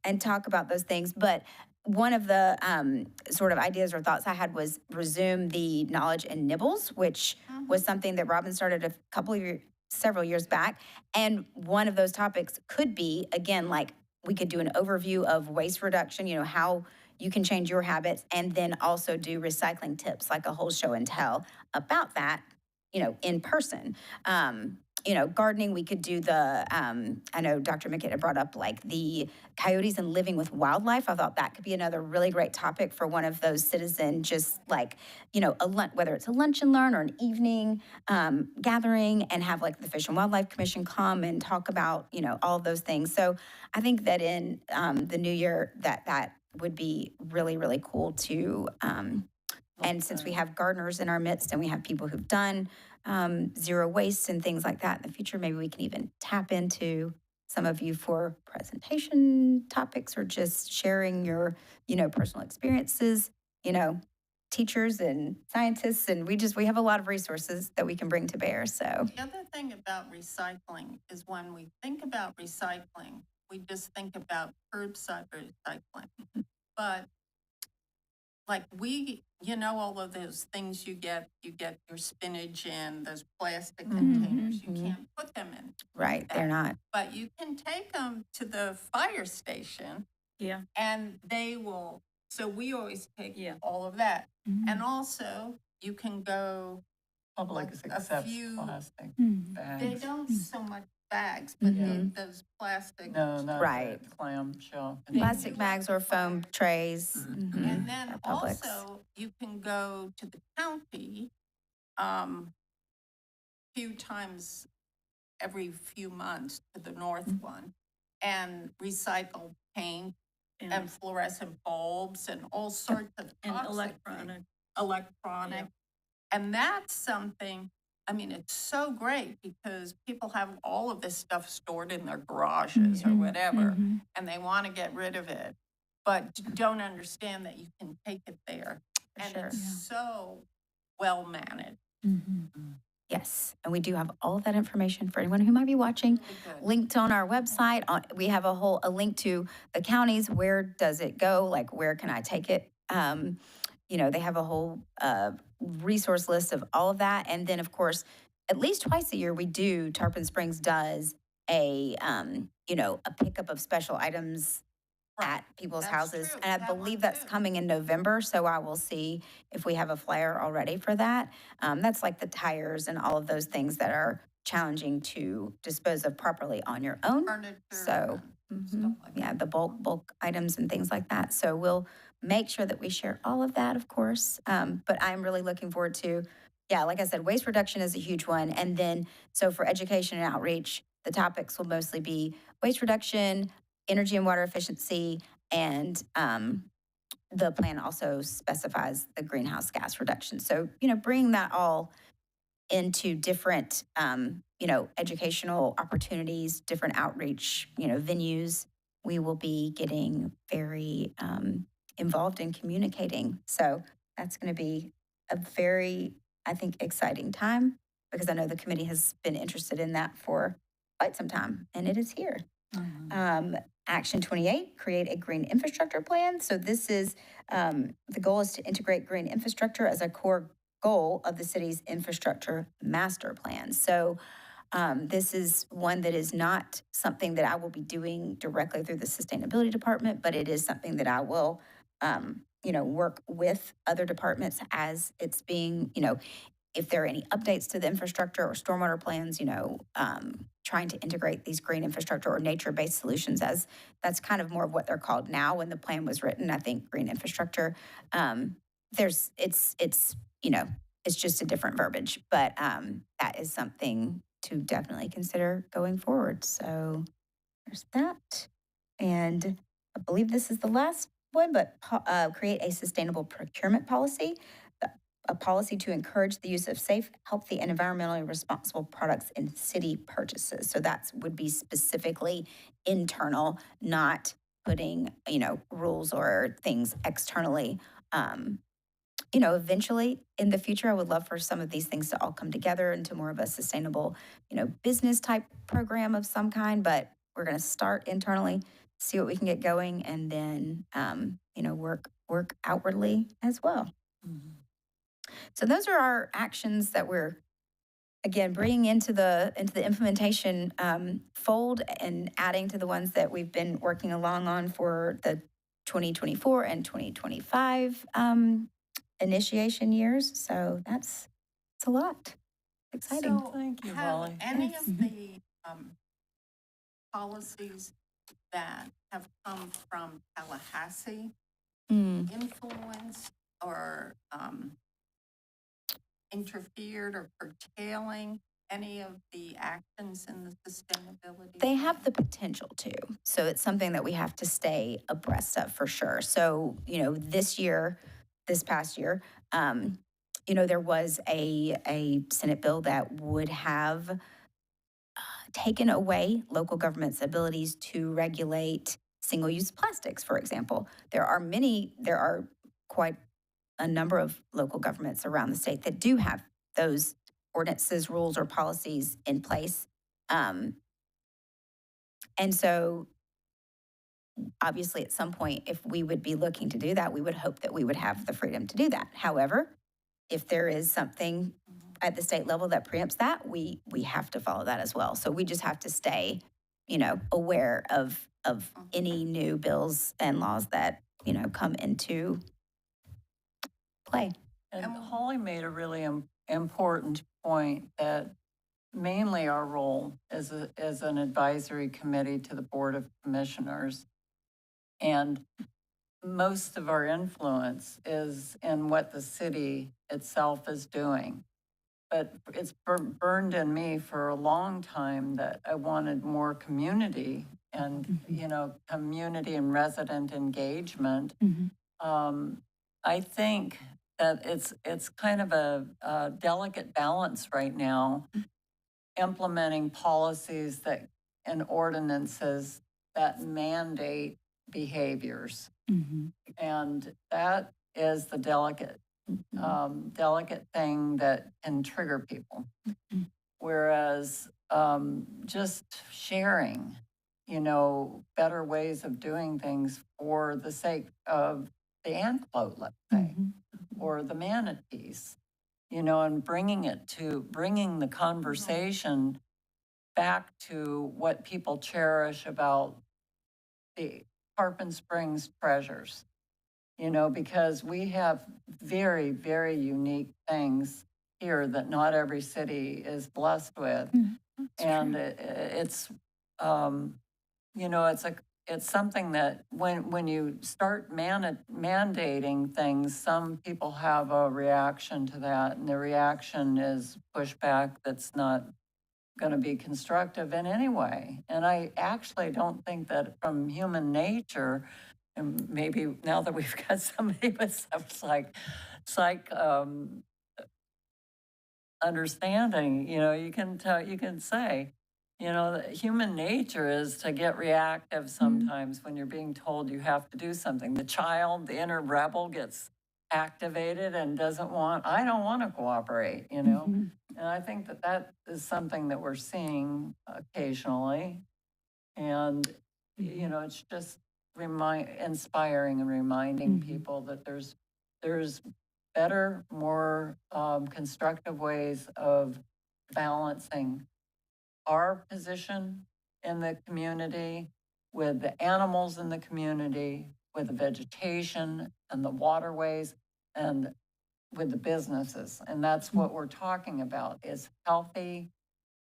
and talk about those things. But one of the sort of ideas or thoughts I had was resume the knowledge and nibbles, which was something that Robin started a couple of years, several years back. And one of those topics could be, again, like we could do an overview of waste reduction, you know, how you can change your habits, and then also do recycling tips, like a whole show and tell about that, you know, in person. You know, gardening, we could do the, I know Dr. McKenna brought up like the coyotes and living with wildlife. I thought that could be another really great topic for one of those citizen, just like, you know, whether it's a lunch and learn or an evening gathering, and have like the Fish and Wildlife Commission come and talk about, you know, all of those things. So I think that in the new year, that would be really, really cool to, and since we have gardeners in our midst and we have people who've done zero waste and things like that in the future, maybe we can even tap into some of you for presentation topics or just sharing your, you know, personal experiences, you know, teachers and scientists. And we have a lot of resources that we can bring to bear. So The other thing about recycling is when we think about recycling, we just think about curbside recycling. But like you know, all of those things you get your spinach in those plastic containers. You can't put them in. right, they're not. But you can take them to the fire station. Yeah. And they will, so we always take Yeah. all of that. And also, you can go, Public like, a accepts few- plastic they bags. don't so much bags, but those plastic. No, not Right. the clamshell. Plastic bags or foam trays. And then at Publix. also, you can go to the county, few times every few months to the north one, and recycle paint and fluorescent bulbs and all sorts of And toxic electronic. electronic. And that's something, I mean, it's so great because people have all of this stuff stored in their garages or whatever, and they want to get rid of it, but don't understand that you can take it there. And sure. it's so well managed. Yes, and we do have all of that information for anyone who might be watching. Really good. Linked on our website. We have a link to the counties. Where does it go? Like, where can I take it? You know, they have a whole resource list of all of that. And then, of course, at least twice a year, Tarpon Springs does a, you know, a pickup of special items at people's That's houses. true. And I That one believe that's too. coming in November, so I will see if we have a flyer already for that. That's like the tires and all of those things that are challenging to dispose of properly on your own. Furniture So, and stuff like that. yeah, the bulk items and things like that. So we'll make sure that we share all of that, of course. But I'm really looking forward to, yeah, like I said, waste reduction is a huge one. And then, so for education and outreach, the topics will mostly be waste reduction, energy and water efficiency, and the plan also specifies the greenhouse gas reduction. So, you know, bringing that all into different, you know, educational opportunities, different outreach, you know, venues, we will be getting very involved in communicating. So that's going to be a very, I think, exciting time, because I know the committee has been interested in that for quite some time, and it is here. Action 28, create a green infrastructure plan. So this is, the goal is to integrate green infrastructure as a core goal of the city's infrastructure master plan. So This is one that is not something that I will be doing directly through the Sustainability Department, but it is something that I will, work with other departments as it's being, if there are any updates to the infrastructure or stormwater plans, trying to integrate these green infrastructure or nature-based solutions as that's kind of more of what they're called now. When the plan was written, I think green infrastructure, it's just a different verbiage, but that is something to definitely consider going forward. So there's that. And I believe this is the last one, but create a sustainable procurement policy, a policy to encourage the use of safe, healthy, and environmentally responsible products in city purchases. So that would be specifically internal, not putting, rules or things externally. Eventually in the future, I would love for some of these things to all come together into more of a sustainable, business type program of some kind. But we're going to start internally, see what we can get going, and then, work outwardly as well. So those are our actions that we're, again, bringing into the implementation fold and adding to the ones that we've been working along on for the 2024 and 2025 initiation years. So it's a lot. Exciting. So Thank you, have Holly. any of the policies that have come from Tallahassee Mm. influenced or interfered or curtailing any of the actions in the sustainability? They have plan? the potential to. So it's something that we have to stay abreast of for sure. So, this past year, there was a Senate bill that would have taken away local government's abilities to regulate single-use plastics, for example. There are quite a number of local governments around the state that do have those ordinances, rules, or policies in place. And so obviously at some point, if we would be looking to do that, we would hope that we would have the freedom to do that. However, if there is something at the state level that preempts that, we have to follow that as well. So we just have to stay, aware of any new bills and laws that, come into play. And Holly made a really important point that mainly our role as an advisory committee to the Board of Commissioners, and most of our influence is in what the city itself is doing. But it's burned in me for a long time that I wanted more community and, community and resident engagement. I think that it's kind of a delicate balance right now, implementing policies and ordinances that mandate behaviors. And that is the delicate thing that can trigger people. Whereas just sharing, better ways of doing things for the sake of the antelope, let's say, or the manatees, and bringing the conversation back to what people cherish about the Tarpon Springs treasures, because we have very, very unique things here that not every city is blessed with. And it's something that when you start mandating things, some people have a reaction to that, and the reaction is pushback that's not going to be constructive in any way. And I actually don't think that from human nature, and maybe now that we've got somebody with some understanding, you can say, that human nature is to get reactive sometimes when you're being told you have to do something. The inner rebel gets activated and I don't want to cooperate, And I think that is something that we're seeing occasionally. And, it's just inspiring and reminding people that there's better, more constructive ways of balancing our position in the community, with the animals in the community, with the vegetation and the waterways, and with the businesses. And that's what we're talking about, is healthy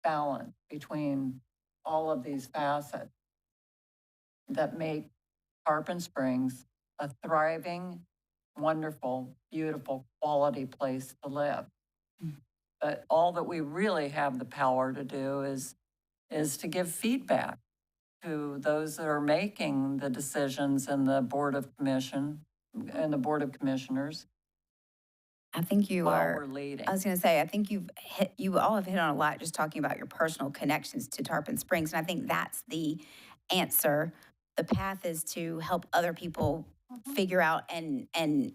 balance between all of these facets that make Tarpon Springs a thriving, wonderful, beautiful, quality place to live. But all that we really have the power to do is to give feedback to those that are making the decisions in the Board of Commission and the Board of Commissioners I think you while are. we're leading. I was going to say, I think you all have hit on a lot just talking about your personal connections to Tarpon Springs. And I think that's the answer. The path is to help other people figure out and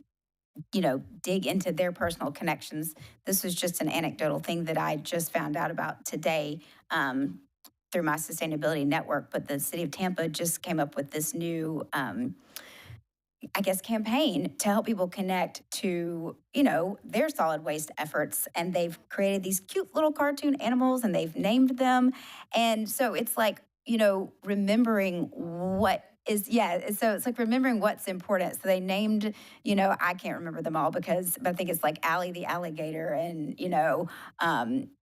dig into their personal connections. This was just an anecdotal thing that I just found out about today through my sustainability network. But the city of Tampa just came up with this new campaign to help people connect to, their solid waste efforts. And they've created these cute little cartoon animals and they've named them. And so it's like, remembering what is, so it's like remembering what's important. So they named, I can't remember them all but I think it's like Allie the alligator and,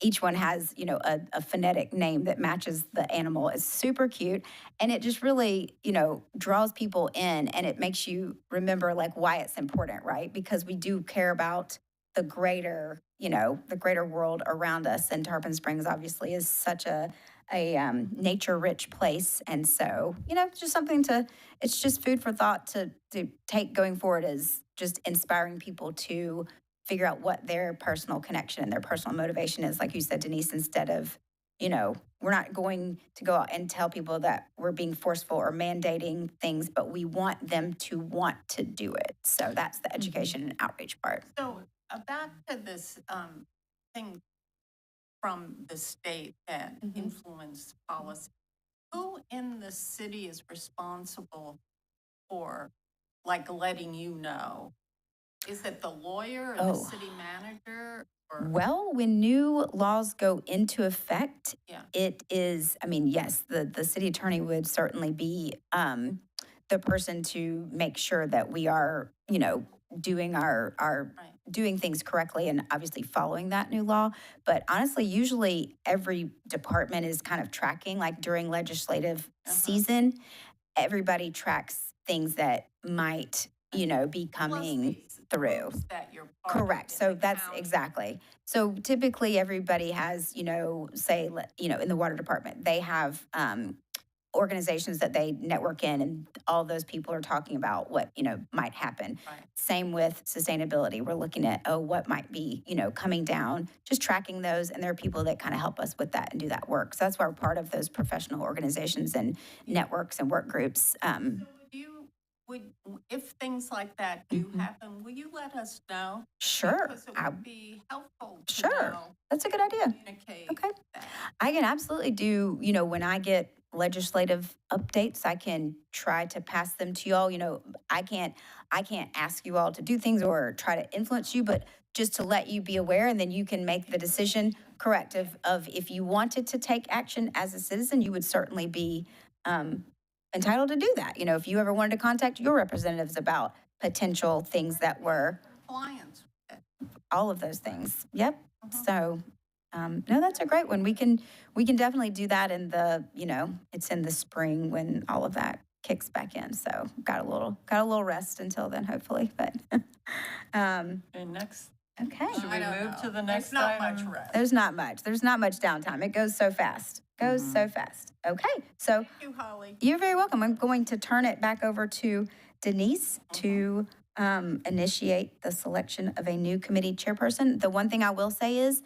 each one has, a phonetic name that matches the animal. It's super cute. And it just really, draws people in and it makes you remember like why it's important, right? Because we do care about the greater world around us. And Tarpon Springs obviously is such a nature-rich place. And so, it's just it's just food for thought to take going forward, is just inspiring people to figure out what their personal connection and their personal motivation is. Like you said, Denise, instead of, we're not going to go out and tell people that we're being forceful or mandating things, but we want them to want to do it. So that's the education and outreach part. So back to this thing from the state that influence policy. Who in the city is responsible for, like, letting you know? Is it the lawyer or the city manager? Or? Well, when new laws go into effect, Yeah. it is, yes, the city attorney would certainly be the person to make sure that we are, doing our Right. doing things correctly and obviously following that new law. But honestly, usually every department is kind of tracking, like during legislative season, everybody tracks things that might, be coming through. That you're part of Correct. in So the that's county. exactly. So typically everybody has, say, in the water department, they have organizations that they network in, and all those people are talking about what, might happen. Right. Same with sustainability. We're looking at, what might be, coming down, just tracking those. And there are people that kind of help us with that and do that work. So that's why we're part of those professional organizations and networks and work groups. If things like that do happen, will you let us know? Sure. Because it would be helpful to Sure. know, That's a good idea. communicate Okay. that. I can absolutely do, when I get legislative updates, I can try to pass them to y'all. I can't ask you all to do things or try to influence you, but just to let you be aware, and then you can make the decision, correct, of if you wanted to take action as a citizen, you would certainly be entitled to do that. If you ever wanted to contact your representatives about potential things that were Compliance. all of those things. Yep. So, no, that's a great one. We can definitely do that in the, it's in the spring when all of that kicks back in. So got a little rest until then, hopefully. But, Okay, next, okay. should we I don't move know. to the next There's not item? much rest. There's not much downtime. It goes so fast. So fast. Okay. So Thank you, Holly. you're very welcome. I'm going to turn it back over to Denise to initiate the selection of a new committee chairperson. The one thing I will say is,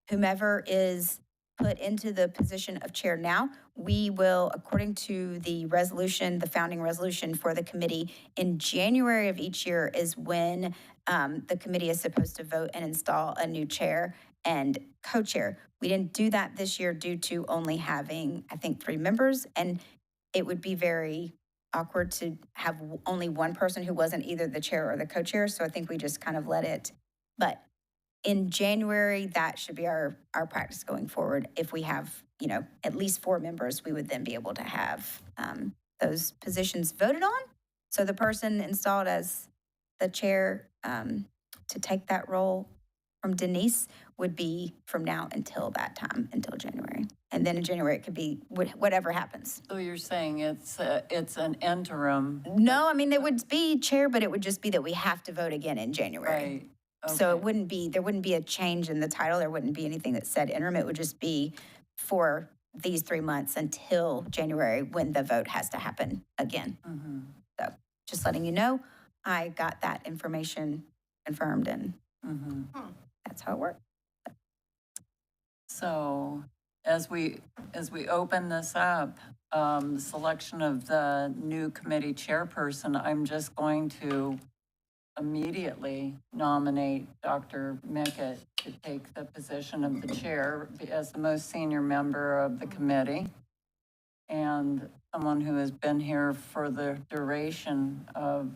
whomever is put into the position of chair now, we will, according to the resolution, the founding resolution for the committee, in January of each year is when the committee is supposed to vote and install a new chair and co-chair. We didn't do that this year due to only having, I think, 3 members, and it would be very awkward to have only one person who wasn't either the chair or the co-chair, so I think we just kind of let it. But in January, that should be our practice going forward if we have at least 4 members, we would then be able to have those positions voted on. So the person installed as the chair to take that role from Denise would be from now until that time, until January. And then in January, it could be whatever happens. So you're saying it's an interim, No, I mean, there would be chair, but it would just be that we have to vote again in January. right? So Okay. there wouldn't be a change in the title. There wouldn't be anything that said interim. It would just be for these 3 months until January when the vote has to happen again. Mhm, So just letting you know, I got that information confirmed and mhm. that's how it worked. So as we open this up, the selection of the new committee chairperson, I'm just going to immediately nominate Dr. Mickett to take the position of the chair as the most senior member of the committee and someone who has been here for the duration of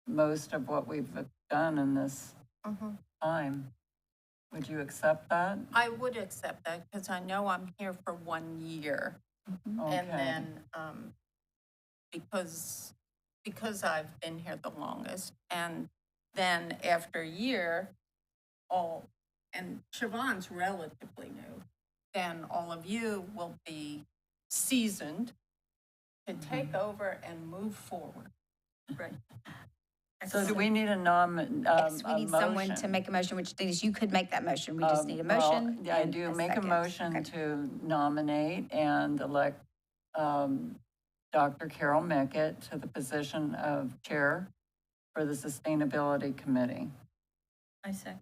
most of what we've done in this time. Would you accept that? I would accept that because I know I'm here for 1 year. And Okay. then, because I've been here the longest, and then after a year, and Siobhan's relatively new, then all of you will be seasoned to take over and move forward. Right. So do we need a Yes, we a need someone to motion? make a motion, which Denise, you could make that motion. We just need a Well, motion. yeah, I and do a make a second. motion Okay. to nominate and elect Dr. Carol Mickett to the position of chair for the Sustainability Committee. I say.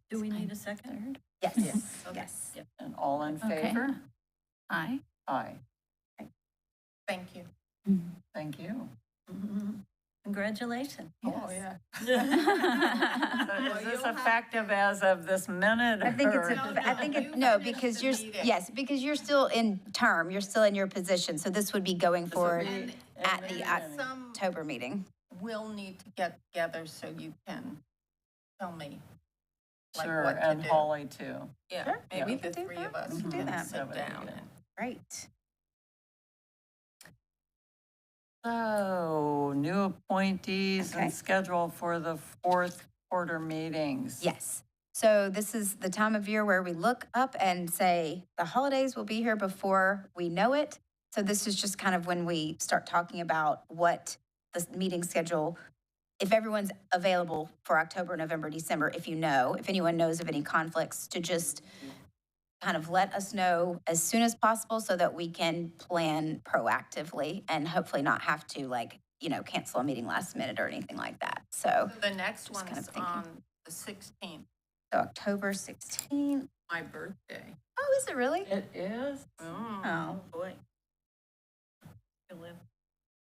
Do we need a second? Yes, Okay. yes. And all in Okay. favor? Aye. Aye. Thank you. Thank you. Congratulations. Oh, yeah. So is this effective as of this minute? I think it's, or- I think you it, no, finished because the you're, meeting. yes, because you're still in term, you're still in your position. So this would be going This would forward be at in the beginning. Some October meeting. will need to get together so you can tell me. like, Sure, what to and do. Holly too. Yeah, Sure, maybe we can the do 3 that. of us We can do can that. sit down and. Great. So, new appointees Okay. and schedule for the fourth quarter meetings. Yes. So this is the time of year where we look up and say, the holidays will be here before we know it. So this is just kind of when we start talking about what the meeting schedule, if everyone's available for October, November, December, if anyone knows of any conflicts, to just kind of let us know as soon as possible so that we can plan proactively and hopefully not have to cancel a meeting last minute or anything like that. So The next Just kind one's of thinking. on the 16th, October 16th. my birthday. Oh, is it really? It is? Oh, Boy. You live.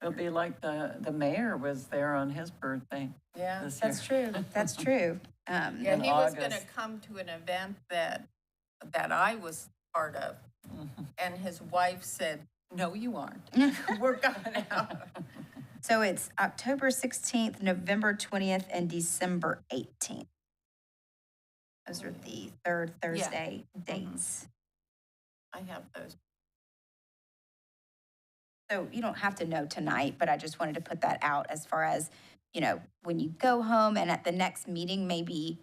It'll be like the mayor was there on his birthday Yeah. this year. that's true. That's true. Yeah, In he was going to August. come to an event that I was part of, and his wife said, "No, you aren't. We're going out." So it's October 16th, November 20th, and December 18th. Those are the third Thursday dates. I have those. So you don't have to know tonight, but I just wanted to put that out as far as, when you go home and at the next meeting, maybe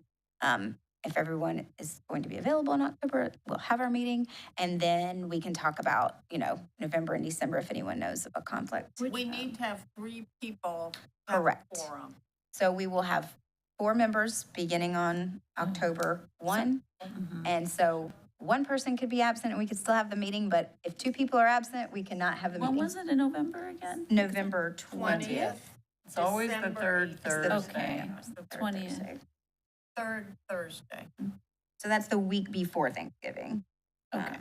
if everyone is going to be available in October, we'll have our meeting. And then we can talk about, November and December if anyone knows of a conflict. We need to have 3 people have a Correct. quorum. So we will have 4 members beginning on October 1. Mhm. And so one person could be absent and we could still have the meeting, but if 2 people are absent, we cannot have the When meeting. was it in November again? November 20th. It's always the December third 8th. Thursday. Okay. It's the third 20th. Thursday. 3rd Thursday, So that's the week before Thanksgiving. Okay.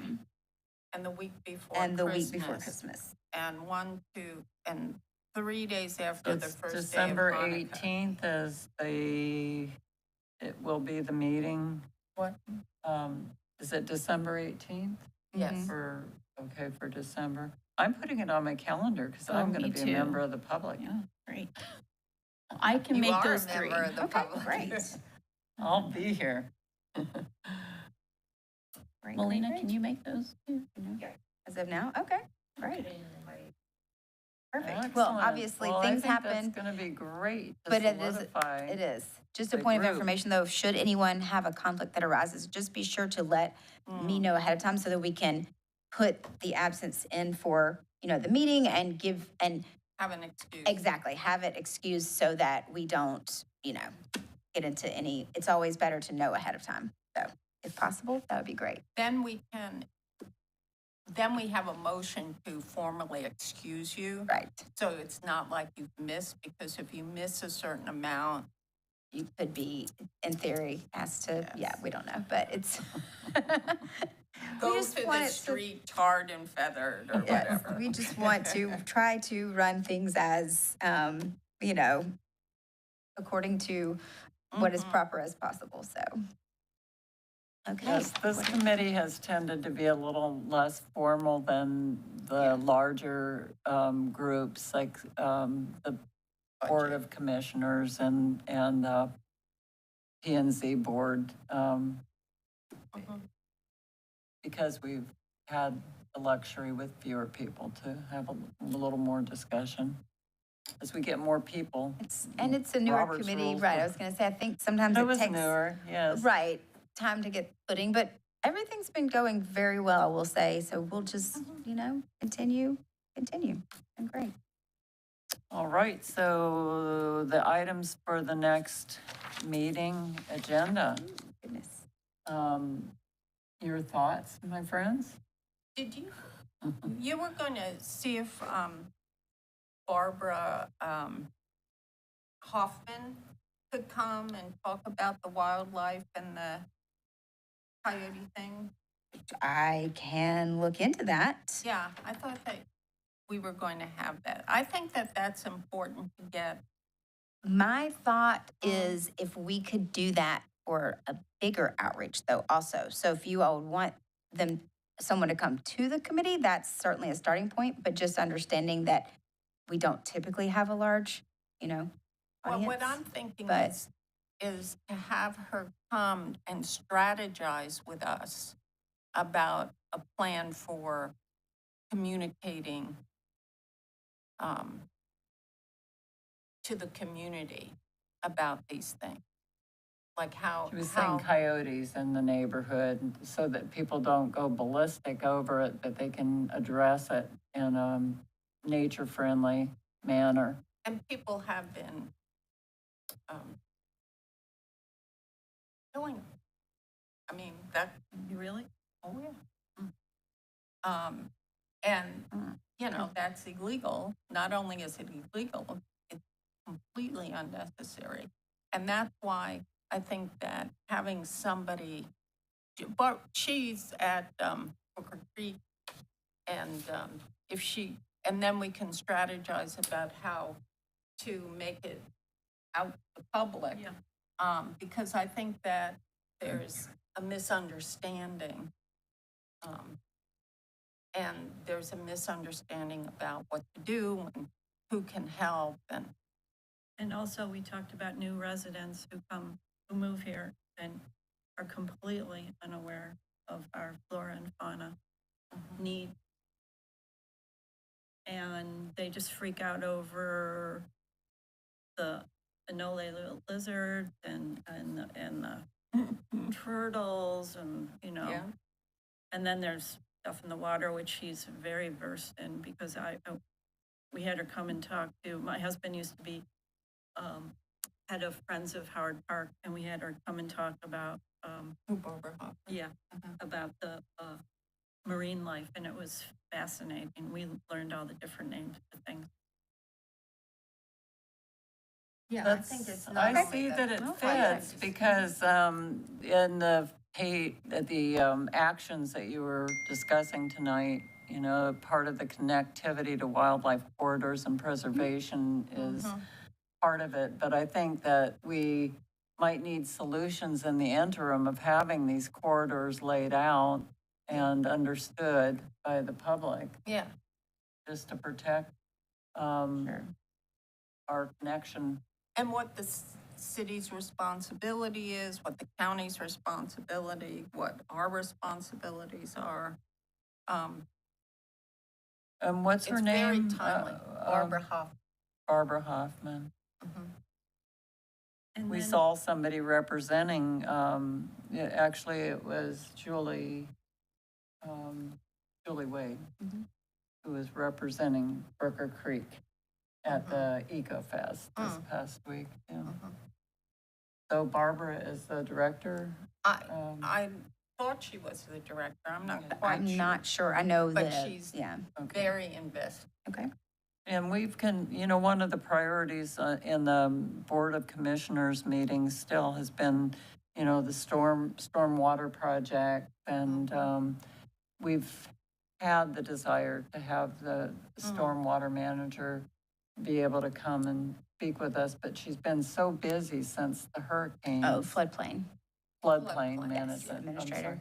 and the week before And the Christmas. week before Christmas. And 1, 2, and 3 days after the It's first day of December Hanukkah. 18th it will be the meeting. What? Is it December 18th? Yes. For December. I'm putting it on my calendar because Oh, I'm going me to be a too. member of the public. Yeah, great. I can You make are a those 3. member of the Okay, public. great. I'll be here. Great, Melina, great, can you make those too? great. As of now, okay, great. Perfect. Well, Excellent. obviously, Well, things I think happen. that's going to be great to But it is, solidify. it is. Just a the point of group. information though, should anyone have a conflict that arises, just be sure to let me know ahead of time so that we can put the absence in for, the meeting and give, and Have an excuse. exactly, have it excused so that we don't, get into any, it's always better to know ahead of time. So if possible, that would be great. Then we have a motion to formally excuse you. Right. So it's not like you've missed, because if you miss a certain amount, You could be, in theory, asked to, yeah, we don't know, but it's. go just to want the it to- street tarred and feathered or Yes, whatever. we just want to try to run things as, according to what is Mhm. proper as possible, so. Okay. Yes, this committee has tended to be a little less formal than the larger groups, like the Board of Commissioners and P and Z Board, Mhm. because we've had the luxury with fewer people to have a little more discussion. As we get more people. And it's a newer Robert's committee, rules right, I of- was gonna say, I think sometimes It it was takes. newer, yes. Right, time to get footing, but everything's been going very well, I will say, so we'll just, continue, and great. All right, so the items for the next meeting agenda. Goodness. Your thoughts, my friends? Did you were going to see if Barbara Hoffman could come and talk about the wildlife and the coyote thing? I can look into that. Yeah, I thought that we were going to have that. I think that that's important to get. My thought is if we could do that for a bigger outreach though also. So if you all would want someone to come to the committee, that's certainly a starting point, but just understanding that we don't typically have a large, Well, audience. what I'm thinking but- is to have her come and strategize with us about a plan for communicating to the community about these things. Like how. She was saying coyotes in the neighborhood so that people don't go ballistic over it, but they can address it in a nature-friendly manner. And people have been killing them. I mean, that. Really? Oh, yeah. And, that's illegal. Not only is it illegal, it's completely unnecessary. And that's why I think that having somebody, but she's at Booker Creek, and and then we can strategize about how to make it out to the public. Yeah. Because I think that there's a misunderstanding. And there's a misunderstanding about what to do and who can help And also, we talked about new residents who move here and are completely unaware of our flora and fauna need. And they just freak out over the Anole lizard and the turtles and, Yeah. And then there's stuff in the water, which she's very versed in because we had her come and talk to, my husband used to be head of Friends of Howard Park, and we had her come and talk about, who Barbara Hoffman. yeah, about the marine life, and it was fascinating. We learned all the different names for things. Yeah, I see that it fits because in the actions that you were discussing tonight, part of the connectivity to wildlife corridors and preservation is part of it. But I think that we might need solutions in the interim of having these corridors laid out and understood by the public, Yeah. just to protect our connection. And what the the city's responsibility is, what the county's responsibility, what our responsibilities are. And what's her It's name? very timely. Barbara Hoff. Barbara Hoffman. And We then- saw somebody representing, actually it was Julie Wade, who was representing Brooker Creek at the Eco Fest this past week. Yeah. So Barbara is the director. I thought she was the director. I'm not quite I'm sure. not sure. I know But that, she's- yeah. Okay. Very invested. Okay. And one of the priorities in the Board of Commissioners meetings still has been, the stormwater project. And we've had the desire to have the stormwater manager be able to come and speak with us, but she's been so busy since the hurricane. Oh, floodplain Floodplain Floodplain, management. I'm administrator. sorry.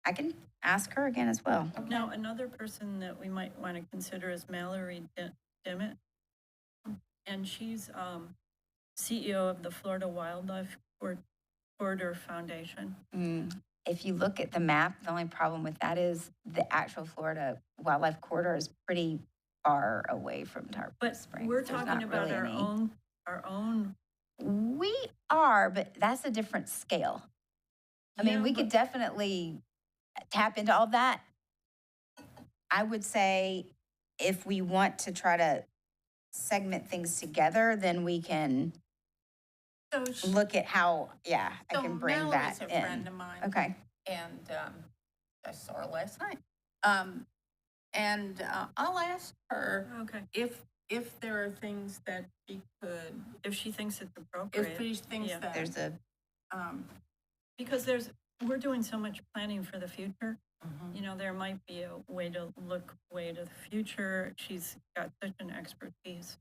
I can ask her again as well. Now, another person that we might want to consider is Mallory Dimmitt. And she's CEO of the Florida Wildlife Corridor Foundation. If you look at the map, the only problem with that is the actual Florida Wildlife Corridor is pretty far away from Tarpon But Springs. we're There's talking not about really any. our own. We are, but that's a different scale. I mean, Yeah, we but- could definitely tap into all that. I would say if we want to try to segment things together, then we can So look at how, I can bring Mallory's that a friend in. of mine. Okay. And I saw her last night. And I'll ask her Okay. if there are things that she could, If she thinks it's if appropriate. she thinks Yeah. that. There's a, Because we're doing so much planning for the future. There might be a way to look way to the future. She's got such an expertise.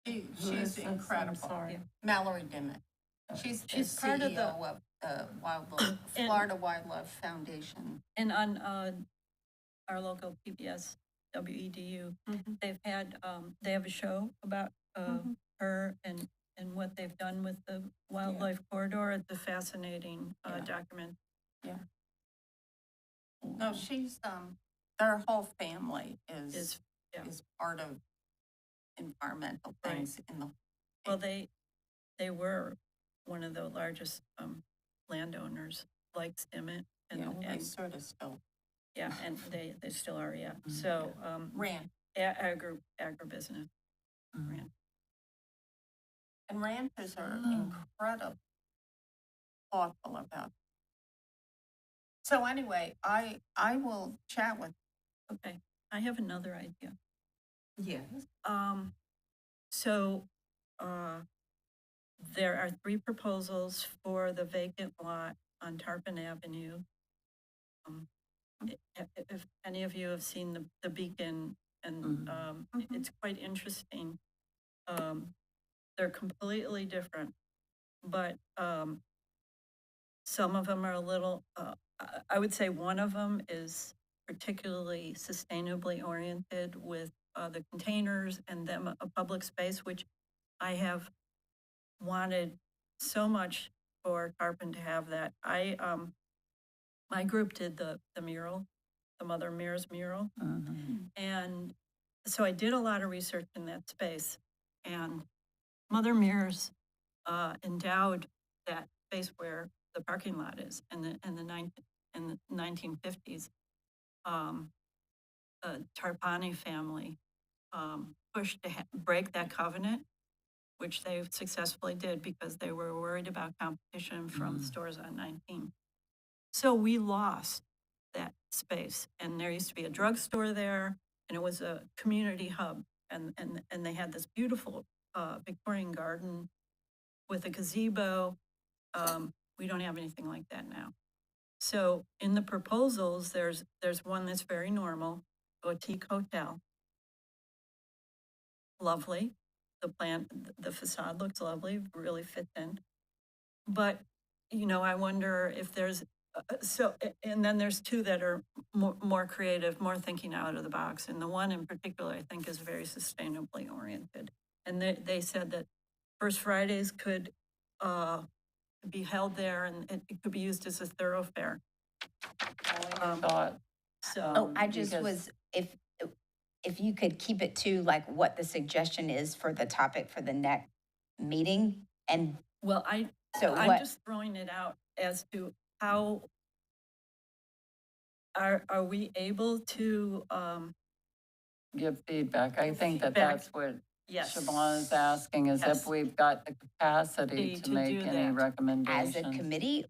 Who is She's this? I'm incredible. sorry. Mallory Dimmitt. She's the She's part of the- CEO of the Florida Wildlife Foundation. And on our local PBS WEDU, they've had, they have a show about her and what they've done with the wildlife corridor. It's a fascinating Yeah. document. No, she's, their whole family is Is, yeah. part of environmental Right. things in the. Well, they were one of the largest landowners, like Stimmett. Yeah, well, they And sort of still yeah, and they still are, yeah. So, ran. agribusiness. Ran. And ranchers are Oh. incredibly thoughtful about. So anyway, I will chat with. Okay, I have another idea. Yes. So, there are 3 proposals for the vacant lot on Tarpon Avenue. If any of you have seen the Beacon, and it's quite interesting. They're completely different, but some of them are a little, I would say one of them is particularly sustainably oriented with the containers and them a public space, which I have wanted so much for Tarpon to have that. My group did the mural, the Mother Mears mural. And so I did a lot of research in that space, and Mother Mears endowed that space where the parking lot is in the 1950s. A Tarpani family pushed to break that covenant, which they successfully did because they were worried about competition from stores on 19. So we lost that space, and there used to be a drugstore there, and it was a community hub, and they had this beautiful Victorian garden with a gazebo. We don't have anything like that now. So in the proposals, there's one that's very normal, boutique hotel. Lovely. The facade looks lovely, really fits in. But, I wonder if there's, and then there's 2 that are more creative, more thinking out of the box. And the one in particular, I think, is very sustainably oriented. And they said that First Fridays could be held there, and it could be used as a thoroughfare. Thought, So. Oh, I just because- was, if you could keep it to like what the suggestion is for the topic for the next meeting, and Well, so I'm what, just throwing it out as to how are we able to, give feedback. I think that Feedback. that's what yes. Siobhan is asking, is Yes. if we've got the capacity To to make do any that. as recommendations. a committee,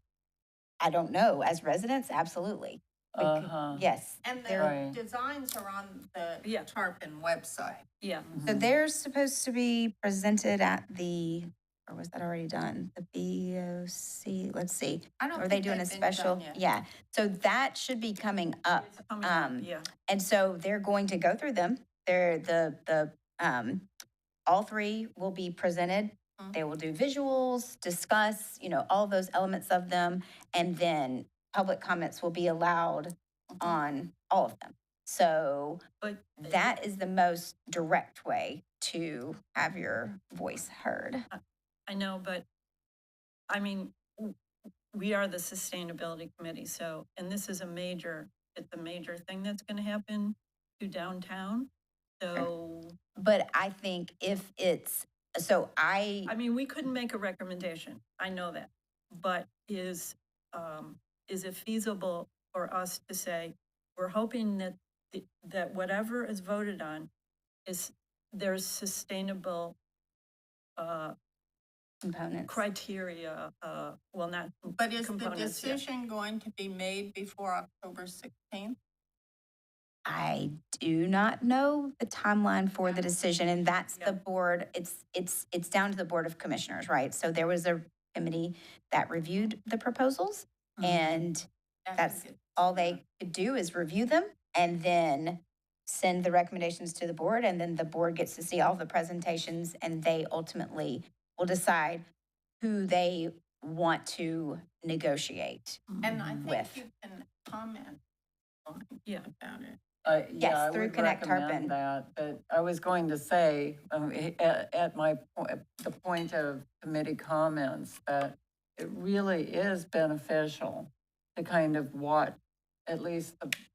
I don't know, as residents, absolutely. We could- Uh-huh. Yes. And There- Right. the designs are on the Yeah. Tarpon website. Yeah, So they're supposed to be presented at the, or was that already done? The BOC, let's see. I don't Are they think doing a they've been done special? yet. Yeah, so that should be coming up. it's coming up, Um, yeah. And so they're going to go through them. They're all three will be presented. Mhm. They will do visuals, discuss, all those elements of them, and then public comments will be allowed on all of them. So But that is the most direct way to have your voice heard. I know, but I mean, we are the sustainability committee, so, and this is it's a major thing that's gonna happen to downtown. So, But I think if it's, so I mean, we couldn't make a recommendation, I know that. But is it feasible for us to say, we're hoping that, that whatever is voted on there's sustainable components. criteria, well, not But is the components, yeah. decision going to be made before October 16th? I do not know the timeline for the decision, and that's Yeah. the board, it's down to the Board of Commissioners, right? So there was a committee that reviewed the proposals, and that's all they could do is review them and then send the recommendations to the board, and then the board gets to see all the presentations, and they ultimately will decide who they want to negotiate. And I think with. you can comment on Yeah. about it. Yeah, Yes, I through would Connect recommend Tarpon. that, but I was going to say, at the point of committee comments, that it really is beneficial to kind of watch at least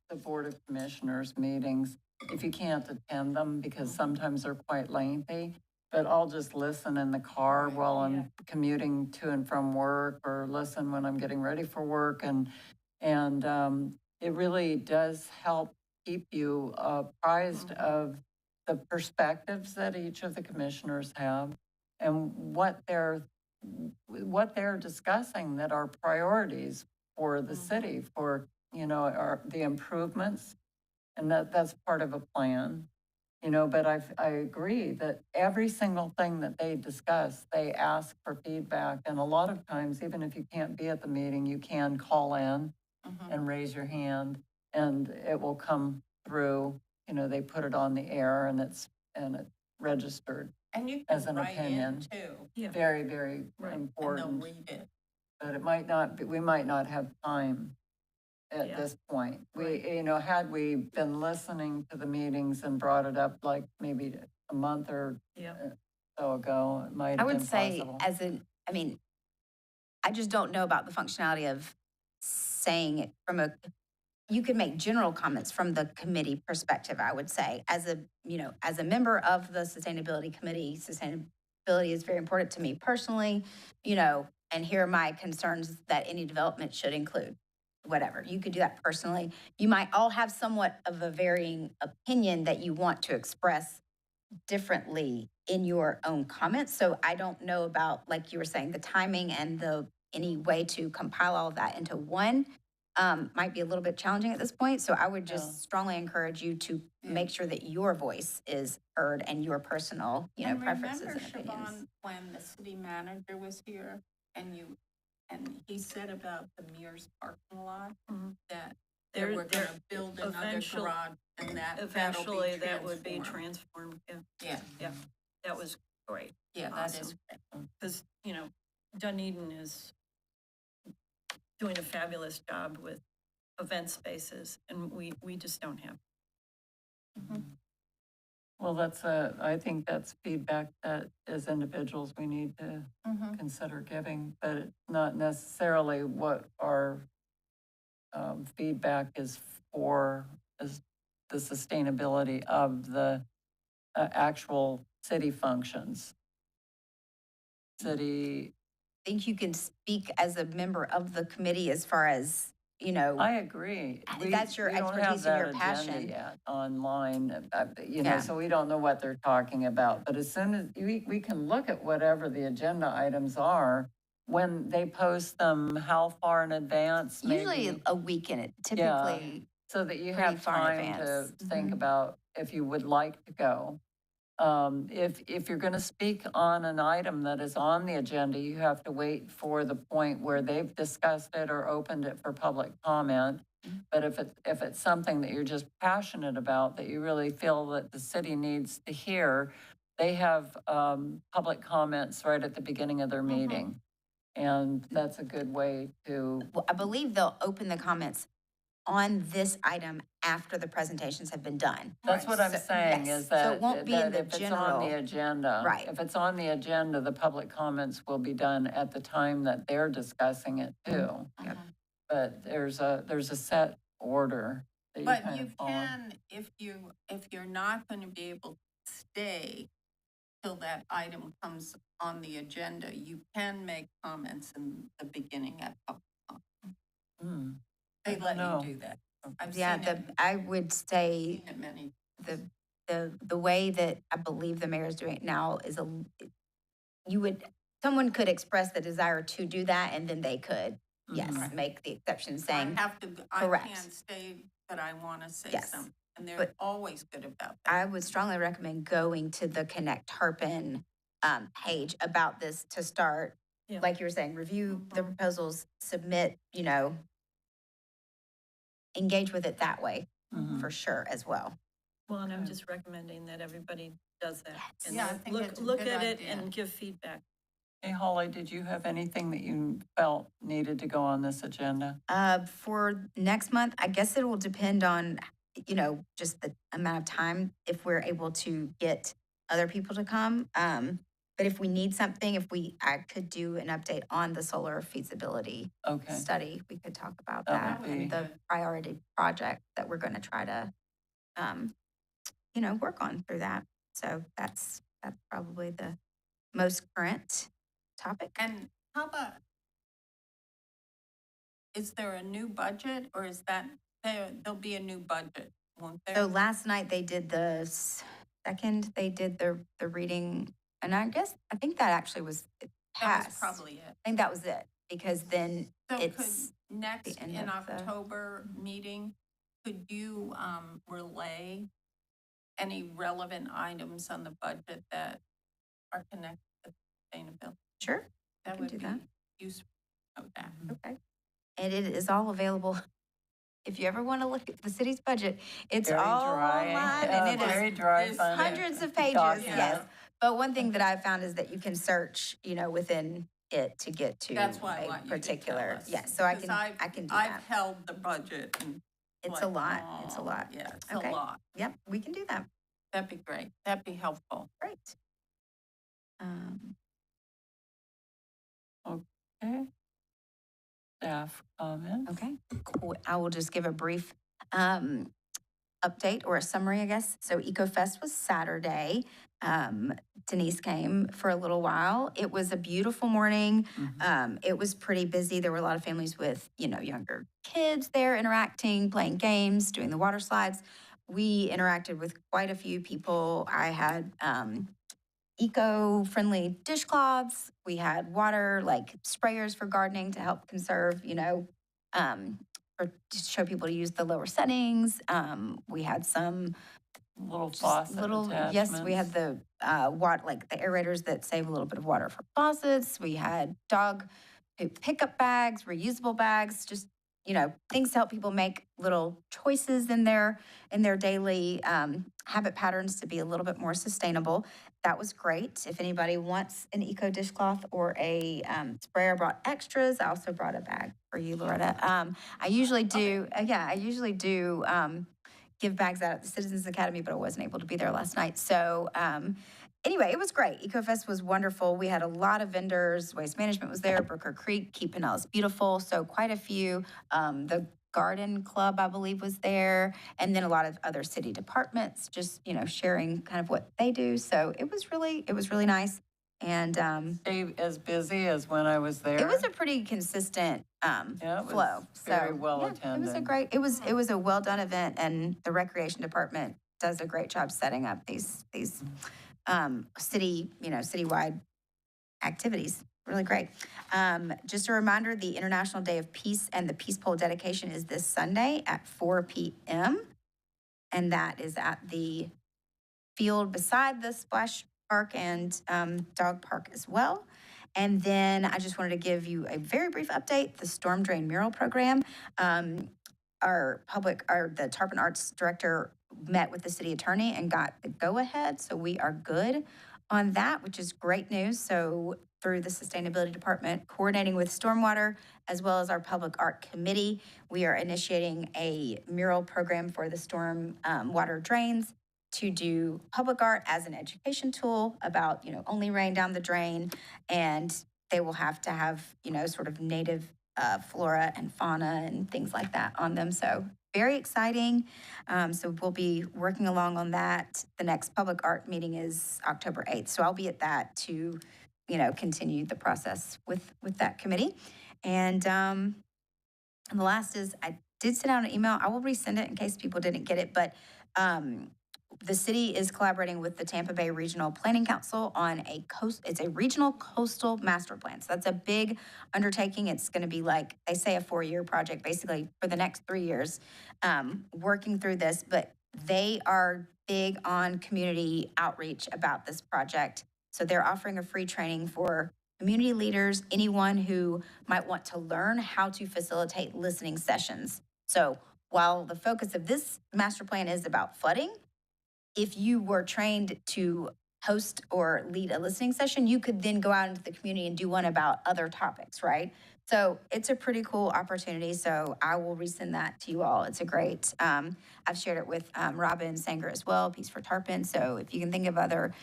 the Board of Commissioners meetings, if you can't attend them, because sometimes they're quite lengthy, but I'll just listen in the car while I'm commuting to and from work, or listen when I'm getting ready for work, and it really does help keep you apprised of the perspectives that each of the commissioners have and what they're discussing that are priorities for the city, for, the improvements. And that's part of a plan, but I agree that every single thing that they discuss, they ask for feedback. And a lot of times, even if you can't be at the meeting, you can call in and raise your hand, and it will come through. They put it on the air, and it's registered. And you As can an write opinion. in too, Yeah. Very, very Right. and they'll important, read it. but we might not have time at Yeah. this point. Right. Had we been listening to the meetings and brought it up like maybe a month or Yeah. so ago, it might I have been would say possible. I just don't know about the functionality of saying it you could make general comments from the committee perspective, I would say. As a member of the Sustainability Committee, sustainability is very important to me personally, and here are my concerns that any development should include. Whatever, you could do that personally. You might all have somewhat of a varying opinion that you want to express differently in your own comments. So I don't know about, like you were saying, the timing and any way to compile all of that into one might be a little bit challenging at this point. So I would just Yeah. strongly encourage you to make sure that your voice is heard and your personal, And preferences remember, and opinions. Siobhan, when the city manager was here and he said about the Mears parking lot, Mhm. that they There- were there- gonna build another eventual- garage and that'll Eventually, be that would be transformed. transformed, yeah. Yeah, That was great. yeah, that is. Awesome. Because, Dunedin is doing a fabulous job with event spaces, and we just don't have. Well, I think that's feedback that as individuals, we need to consider giving, but it's not necessarily what our feedback is for, is the sustainability of the actual city functions. City, Think you can speak as a member of the committee as far as, you know, I agree. That's your We don't have expertise and your that passion. agenda yet online, you Yeah. know, so we don't know what they're talking about. But as soon as, we can look at whatever the agenda items are, when they post them, how far in advance, usually maybe, a week in it, typically. so that you pretty have far in time to advance. think Mhm. about if you would like to go. If you're going to speak on an item that is on the agenda, you have to wait for the point where they've discussed it or opened it for public comment. But if it's something that you're just passionate about, that you really feel that the city needs to hear, they have public comments right at the beginning of their meeting. And that's a good way to, Well, I believe they'll open the comments on this item after the presentations have been done. that's what I'm So- saying, yes. is So it that, won't be in that the if it's on the general- agenda. Right. If it's on the agenda, the public comments will be done at the time that they're discussing it too. Yep. But there's a set order that you But kind you of follow. can, if you're not going to be able to stay till that item comes on the agenda, you can make comments in the beginning at public comment. Hmm. They I let don't you know. do that. I've Yeah, seen it, I would say seen it many. the way that I believe the mayor is doing it now is someone could express the desire to do that and then they could, yes, Mhm. make the exception I saying, have to, I correct. can't say that I want to say Yes. something. And they're But always good about that. I would strongly recommend going to the Connect Tarpon page about this to start. Yeah. Like you were saying, review the proposals, submit, engage with it that way Mhm. for sure as well. Well, and I'm just recommending that everybody does that. Yes. And Yeah, I think it's a look good at it idea. and give feedback. Hey, Holly, did you have anything that you felt needed to go on this agenda? For next month, I guess it will depend on, just the amount of time, if we're able to get other people to come. But if we need something, I could do an update on the solar feasibility Okay, study. We could talk about That that would be- and the priority project that we're going to try to, work on through that. So that's probably the most current topic. And how about, is there a new budget or is that, there'll be a new budget, won't there? So last night they did the they did the reading, and I think that actually was That passed. was probably it. I think that was it, because then So could it's next, end in of the- October meeting, could you relay any relevant items on the budget that are connected to sustainability? sure. That can would do be that. useful to know that. Okay. And it is all available. If you ever want to look at the city's budget, it's Very all dry. online Yeah, and it very is dry. is fun hundreds of pages, document. yes. But one thing that I've found is that you can search, within it to get to That's why I a want you to tell particular, us. yes, so I Because can do I've that. held the budget and. It's like, a lot, it's a oh, lot. Yeah, it's Okay. a lot. Yep, we can do that. That'd be great. That'd be helpful. Great. Okay. Staff comment. Okay, cool. I will just give a brief update or a summary, I guess. So EcoFest was Saturday. Denise came for a little while. It was a beautiful morning. It was pretty busy. There were a lot of families with, younger kids there interacting, playing games, doing the water slides. We interacted with quite a few people. I had eco-friendly dishcloths. We had water, like sprayers for gardening to help conserve, or to show people to use the lower settings. We had some Little just faucet yes, we had attachments. the water, like the aerators that save a little bit of water for faucets. We had dog poop pickup bags, reusable bags, just things to help people make little choices in their daily habit patterns to be a little bit more sustainable. That was great. If anybody wants an eco dishcloth or a sprayer, I brought extras. I also brought a bag for you, Loretta. I usually do, give bags out at the Citizens Academy, but I wasn't able to be there last night. So anyway, it was great. EcoFest was wonderful. We had a lot of vendors. Waste Management was there, Brooker Creek, Keep Pinellas Beautiful. So quite a few. The Garden Club, I believe, was there. And then a lot of other city departments just, sharing kind of what they do. So it was really nice. And Stay as busy as when I was there. it was a pretty consistent Yeah, it was flow. very well It was attended. it was a well done event, and the recreation department does a great job setting up these citywide activities. Really great. Just a reminder, the International Day of Peace and the Peace Pole dedication is this Sunday at 4 p.m. And that is at the field beside the splash park and dog park as well. And then I just wanted to give you a very brief update. The Storm Drain Mural Program, the Tarpon Arts Director met with the city attorney and got the go-ahead. So we are good on that, which is great news. So through the Sustainability Department, coordinating with Stormwater, as well as our Public Art Committee, we are initiating a mural program for the storm water drains to do public art as an education tool about, only rain down the drain. And they will have to have, sort of native flora and fauna and things like that on them. So very exciting. So we'll be working along on that. The next public art meeting is October 8th. So I'll be at that to, continue the process with that committee. And the last is I did send out an email. I will resend it in case people didn't get it, but the city is collaborating with the Tampa Bay Regional Planning Council on it's a regional coastal master plan. So that's a big undertaking. It's going to be like, they say, a 4-year project, basically for the next 3 years, working through this. But they are big on community outreach about this project. So they're offering a free training for community leaders, anyone who might want to learn how to facilitate listening sessions. So while the focus of this master plan is about flooding, if you were trained to host or lead a listening session, you could then go out into the community and do one about other topics, right? So it's a pretty cool opportunity. So I will resend that to you all. It's a great, I've shared it with Robin Sanger as well, Peace for Tarpon. So if you can think of other,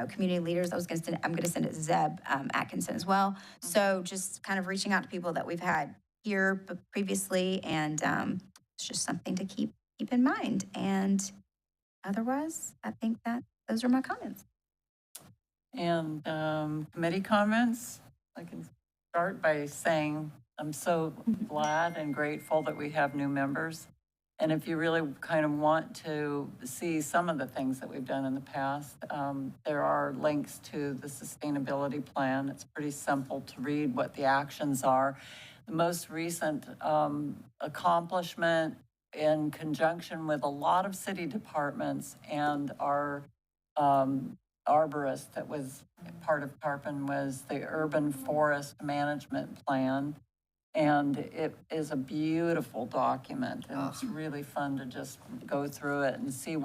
community leaders, I'm going to send it to Zeb Atkinson as well. So just kind of reaching out to people that we've had here previously, and it's just something to keep in mind. And otherwise, I think that those are my comments. And committee comments, I can start by saying I'm so glad and grateful that we have new members. And if you really kind of want to see some of the things that we've done in the past, there are links to the sustainability plan. It's pretty simple to read what the actions are. The most recent accomplishment, in conjunction with a lot of city departments and our arborist that was part of Tarpon, was the Urban Forest Management Plan. And it is a beautiful document, and it's really fun to just go through it and see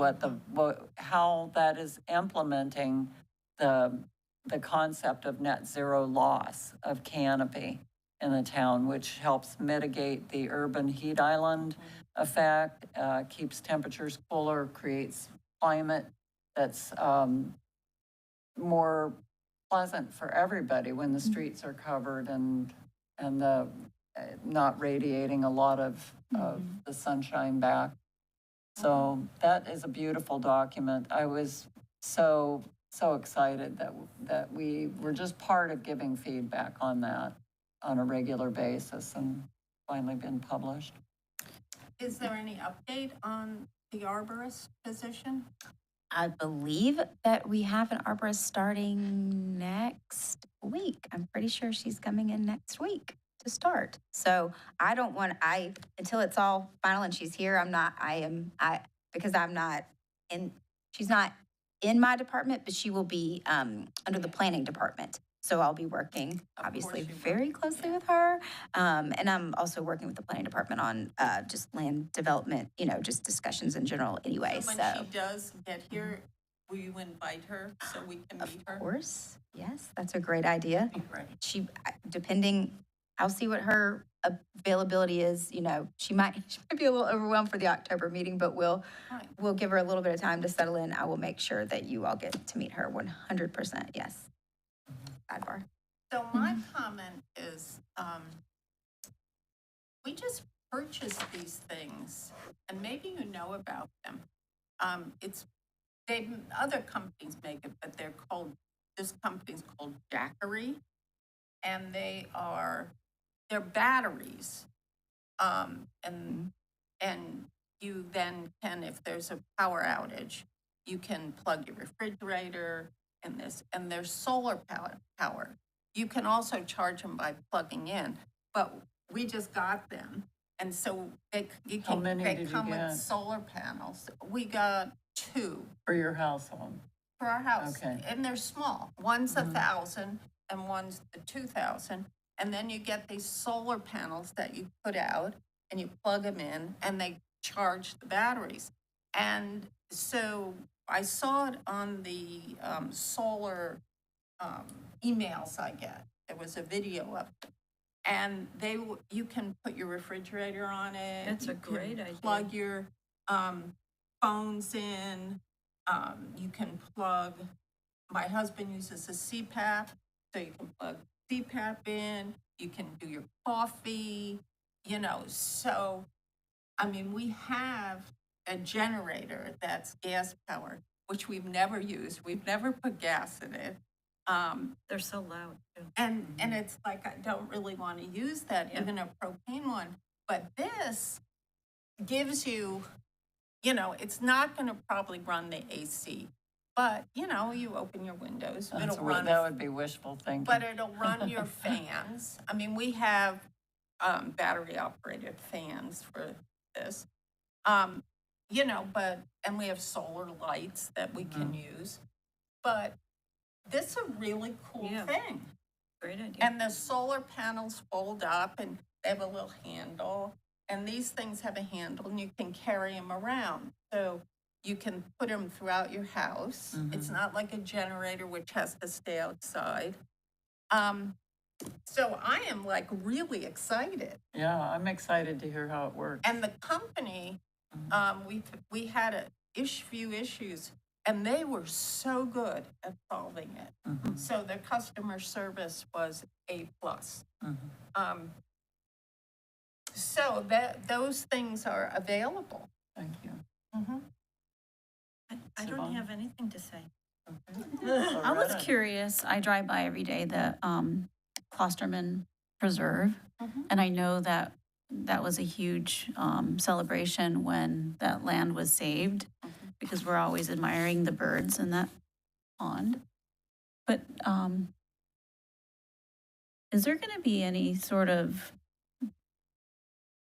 how that is implementing the concept of net zero loss of canopy in the town, which helps mitigate the urban heat island effect, keeps temperatures cooler, creates climate that's more pleasant for everybody when the streets are covered and the not radiating a lot of the sunshine back. So that is a beautiful document. I was so excited that we were just part of giving feedback on that on a regular basis, and finally been published. Is there any update on the arborist position? I believe that we have an arborist starting next week. I'm pretty sure she's coming in next week to start. So until it's all final and she's here, because I'm not in, she's not in my department, but she will be under the planning department. So I'll be working, obviously, very closely with her. And I'm also working with the planning department on just land development, just discussions in general anyway. So when she does get here, will you invite her so we can meet her? Of course, yes, that's a great idea. Great. I'll see what her availability is, she might be a little overwhelmed for the October meeting, but Right. we'll give her a little bit of time to settle in. I will make sure that you all get to meet her 100%, yes. Sidebar. So my comment is, we just purchased these things, and maybe you know about them. Other companies make it, but this company's called Jackery, and they're batteries. And you then can, if there's a power outage, you can plug your refrigerator and there's solar power. You can also charge them by plugging in, but we just got them. And so they How many did you come get? with solar panels. We got 2 For your household? for our house. Okay. And they're small. One's 1,000 and one's the 2,000. And then you get these solar panels that you put out and you plug them in and they charge the batteries. And so I saw it on the solar emails I get. There was a video of it. And you can put your refrigerator on it. That's a You can great idea. Plug your phones in. You can plug, my husband uses a CPAP, so you can plug CPAP in. You can do your coffee, so, I mean, we have a generator that's gas powered, which we've never used. We've never put gas in it. They're so loud, too. And it's like, I don't really want to use that, Yeah. even a propane one. But this gives you, it's not going to probably run the AC. But, you open your windows, it'll run. That would be wishful thinking. But it'll run your fans. I mean, we have battery operated fans for this. And we have solar lights that we can use. But this is a really cool Yeah. thing. Great idea. And the solar panels fold up and they have a little handle. And these things have a handle and you can carry them around. So you can put them throughout your house. It's not like a generator which has to stay outside. So I am like really excited. Yeah, I'm excited to hear how it works. And the company, we had few issues and they were so good at solving it. So their customer service was A+. So those things are available. Thank you. I don't Siobhan? have anything to say. I was Loretta? curious, I drive by every day the Klosterman Preserve, and I know that that was a huge celebration when that land was saved, because we're always admiring the birds in that pond. But is there going to be any sort of,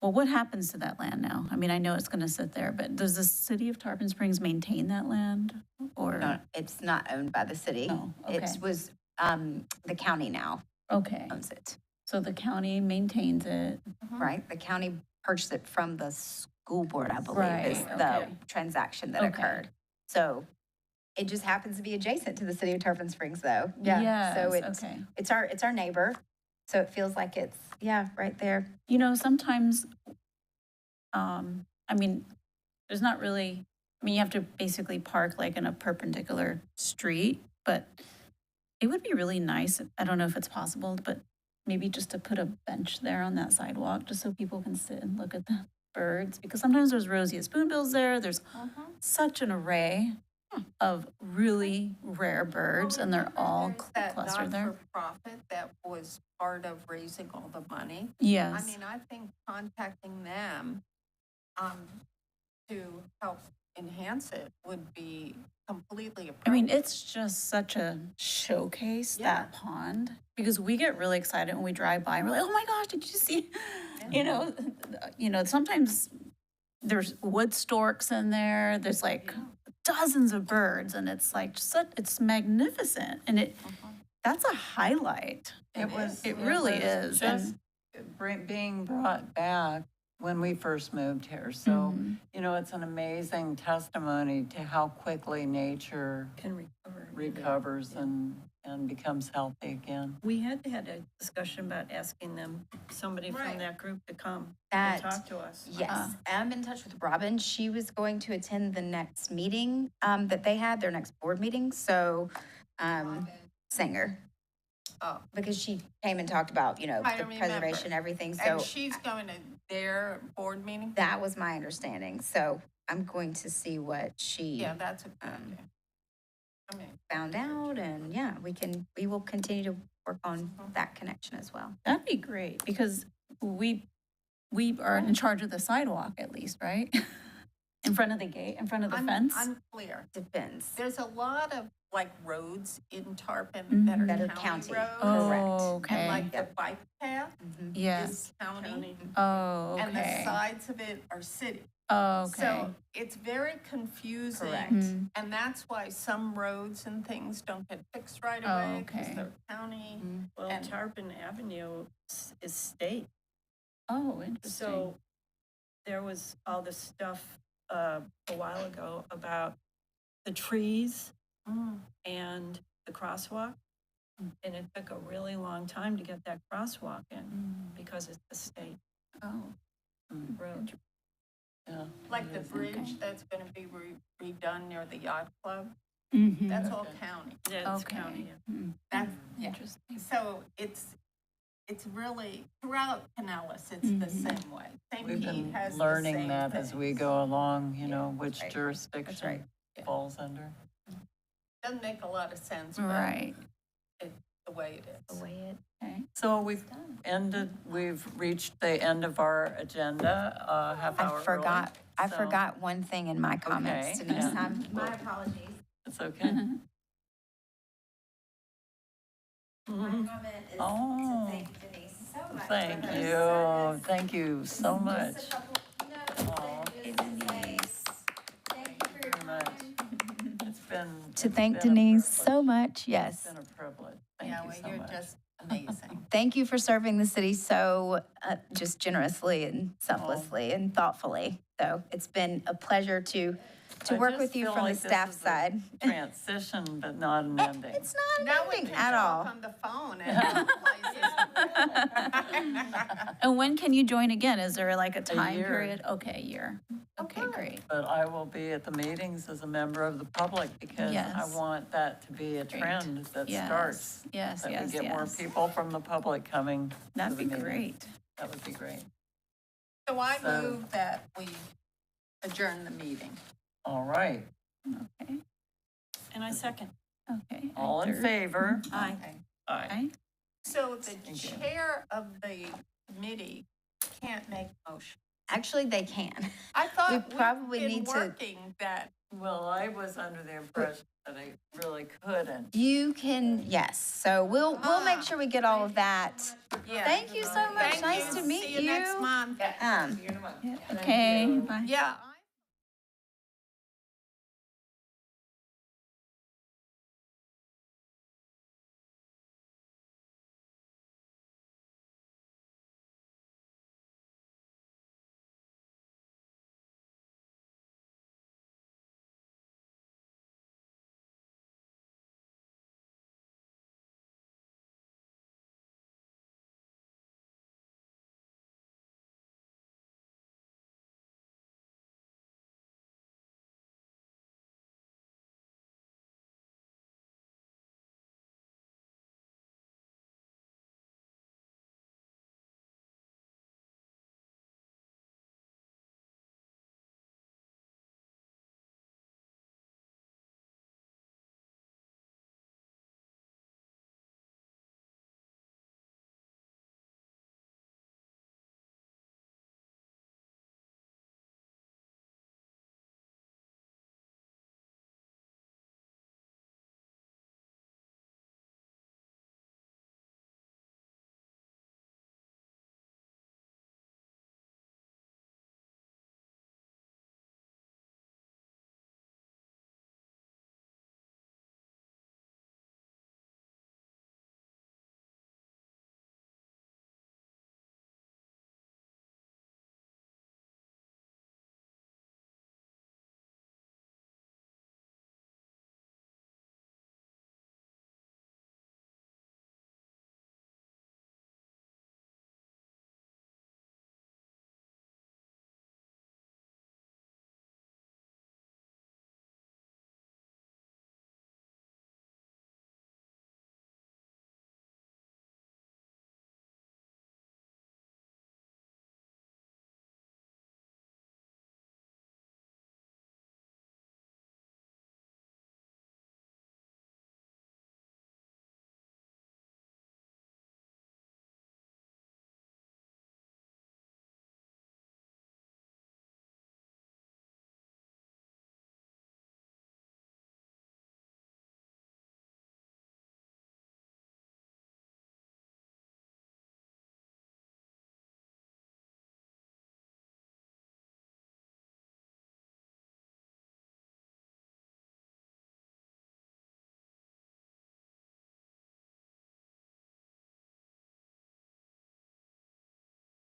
well, what happens to that land now? I mean, I know it's going to sit there, but does the city of Tarpon Springs maintain that land? Or, No, it's not owned by the city. No, It okay. was, the county now okay, owns it, so the county maintains it. right? The county purchased it from the school board, I believe, is Right, the okay. transaction that Okay. occurred. So it just happens to be adjacent to the city of Tarpon Springs, though. Yeah. So Yes, okay. it's our neighbor. So it feels like it's, right there. You know, sometimes, I mean, there's not really, I mean, you have to basically park like in a perpendicular street, but it would be really nice, I don't know if it's possible, but maybe just to put a bench there on that sidewalk, just so people can sit and look at the birds, because sometimes there's roseate spoonbills there, there's such an array of really rare birds, and they're all There's that clustered there. not-for-profit that was part of raising all the money. I Yes. mean, I think contacting them to help enhance it would be completely I appropriate. mean, it's just such a showcase, that pond, because we get really excited when we drive by. We're like, oh my gosh, did you see? You know, sometimes there's wood storks in there. There's like dozens of birds, and it's like it's magnificent, and that's a highlight. It really is. Just being brought back when we first moved here. So, Mhm. it's an amazing testimony to how quickly nature Can recover. recovers and and becomes healthy again. We had a discussion about asking them, somebody from Right. that group to come That- and talk to us. Yes, I'm in touch with Robin. She was going to attend the next meeting that they had, their next board meeting. So, Singer, Oh, because she came and talked about, you know, I the remember. preservation, everything. So and she's going to their board meeting? that was my understanding. So I'm going to see what she Yeah, that's a good Um, idea. I mean, found out, and yeah, we will continue to work on that connection as well. That'd be great, because we are in charge of the sidewalk at least, right? In front of the gate, in front of the fence? unclear. Depends. There's a lot of like roads in Tarpon that That are are county county. roads. Oh, Correct. And okay. like the bike path Yes. is county. Oh, And the okay. sides of it are city. Oh, okay. So it's very confusing. Correct. Mm. And that's why some roads and things don't get fixed right Oh, away because okay. they're county. Well, And- Tarpon Avenue is state, Oh, interesting. so there was all this stuff a while ago about the trees Mm. and the crosswalk. And it took a really long time to get that crosswalk in because it's a state Oh, road. Yeah. Like the it is. bridge that's going to be redone near the yacht club, mhm. that's all Okay. county. Yeah, it's Okay. county. Yeah. Mm, That's, yeah. Interesting. So it's really, throughout Pinellas, it's the same way. St. We've Pete been has the learning same that as we things. go along, you know, which right. jurisdiction Yeah. falls under. Doesn't make a lot of sense, but Right. it's the way it is. The way it Okay. So we've we've reached the end of our agenda, half hour I early. forgot. I so forgot one thing in my comments, Okay, Denise. yeah. My apologies. It's okay. My comment is Oh. to thank Denise so much. for Thank her you, service. thank you so much. Just a couple notes Aw. and just to say thank you for your Very much. time. It's been. To it's thank been a Denise privilege. so much, It's yes. been a privilege. Thank Yeah, you well, so you're much. just amazing. Thank you for serving the city so just generously and selflessly and thoughtfully. So it's been a pleasure to I work just with you feel from like the this staff is a side. Transition, but not an ending. It's not an Now we ending can at talk all. on the phone and places. And when can you join again? Is there like a time year. period? Okay, a year. Okay, Okay. great. But I will be at the meetings as a member of the public because I Yes. want that to be a Great. trend that Yes, starts. yes, That we yes, get more yes. people from the public coming to That'd the be meetings. great. That would be great. So I So- move that we adjourn the meeting. All right, Okay, And I second. okay. all in Third. favor? Aye. Aye. Aye. So the Thank you. chair of the committee can't make motion. Actually, they can. I thought We we've probably been need to- working that, Well, I was under the impression that I really couldn't. You can, yes. So we'll make sure we get all of that. yeah. Thank you so much. Thank Nice you. to meet See you next month. Okay, bye. Yeah.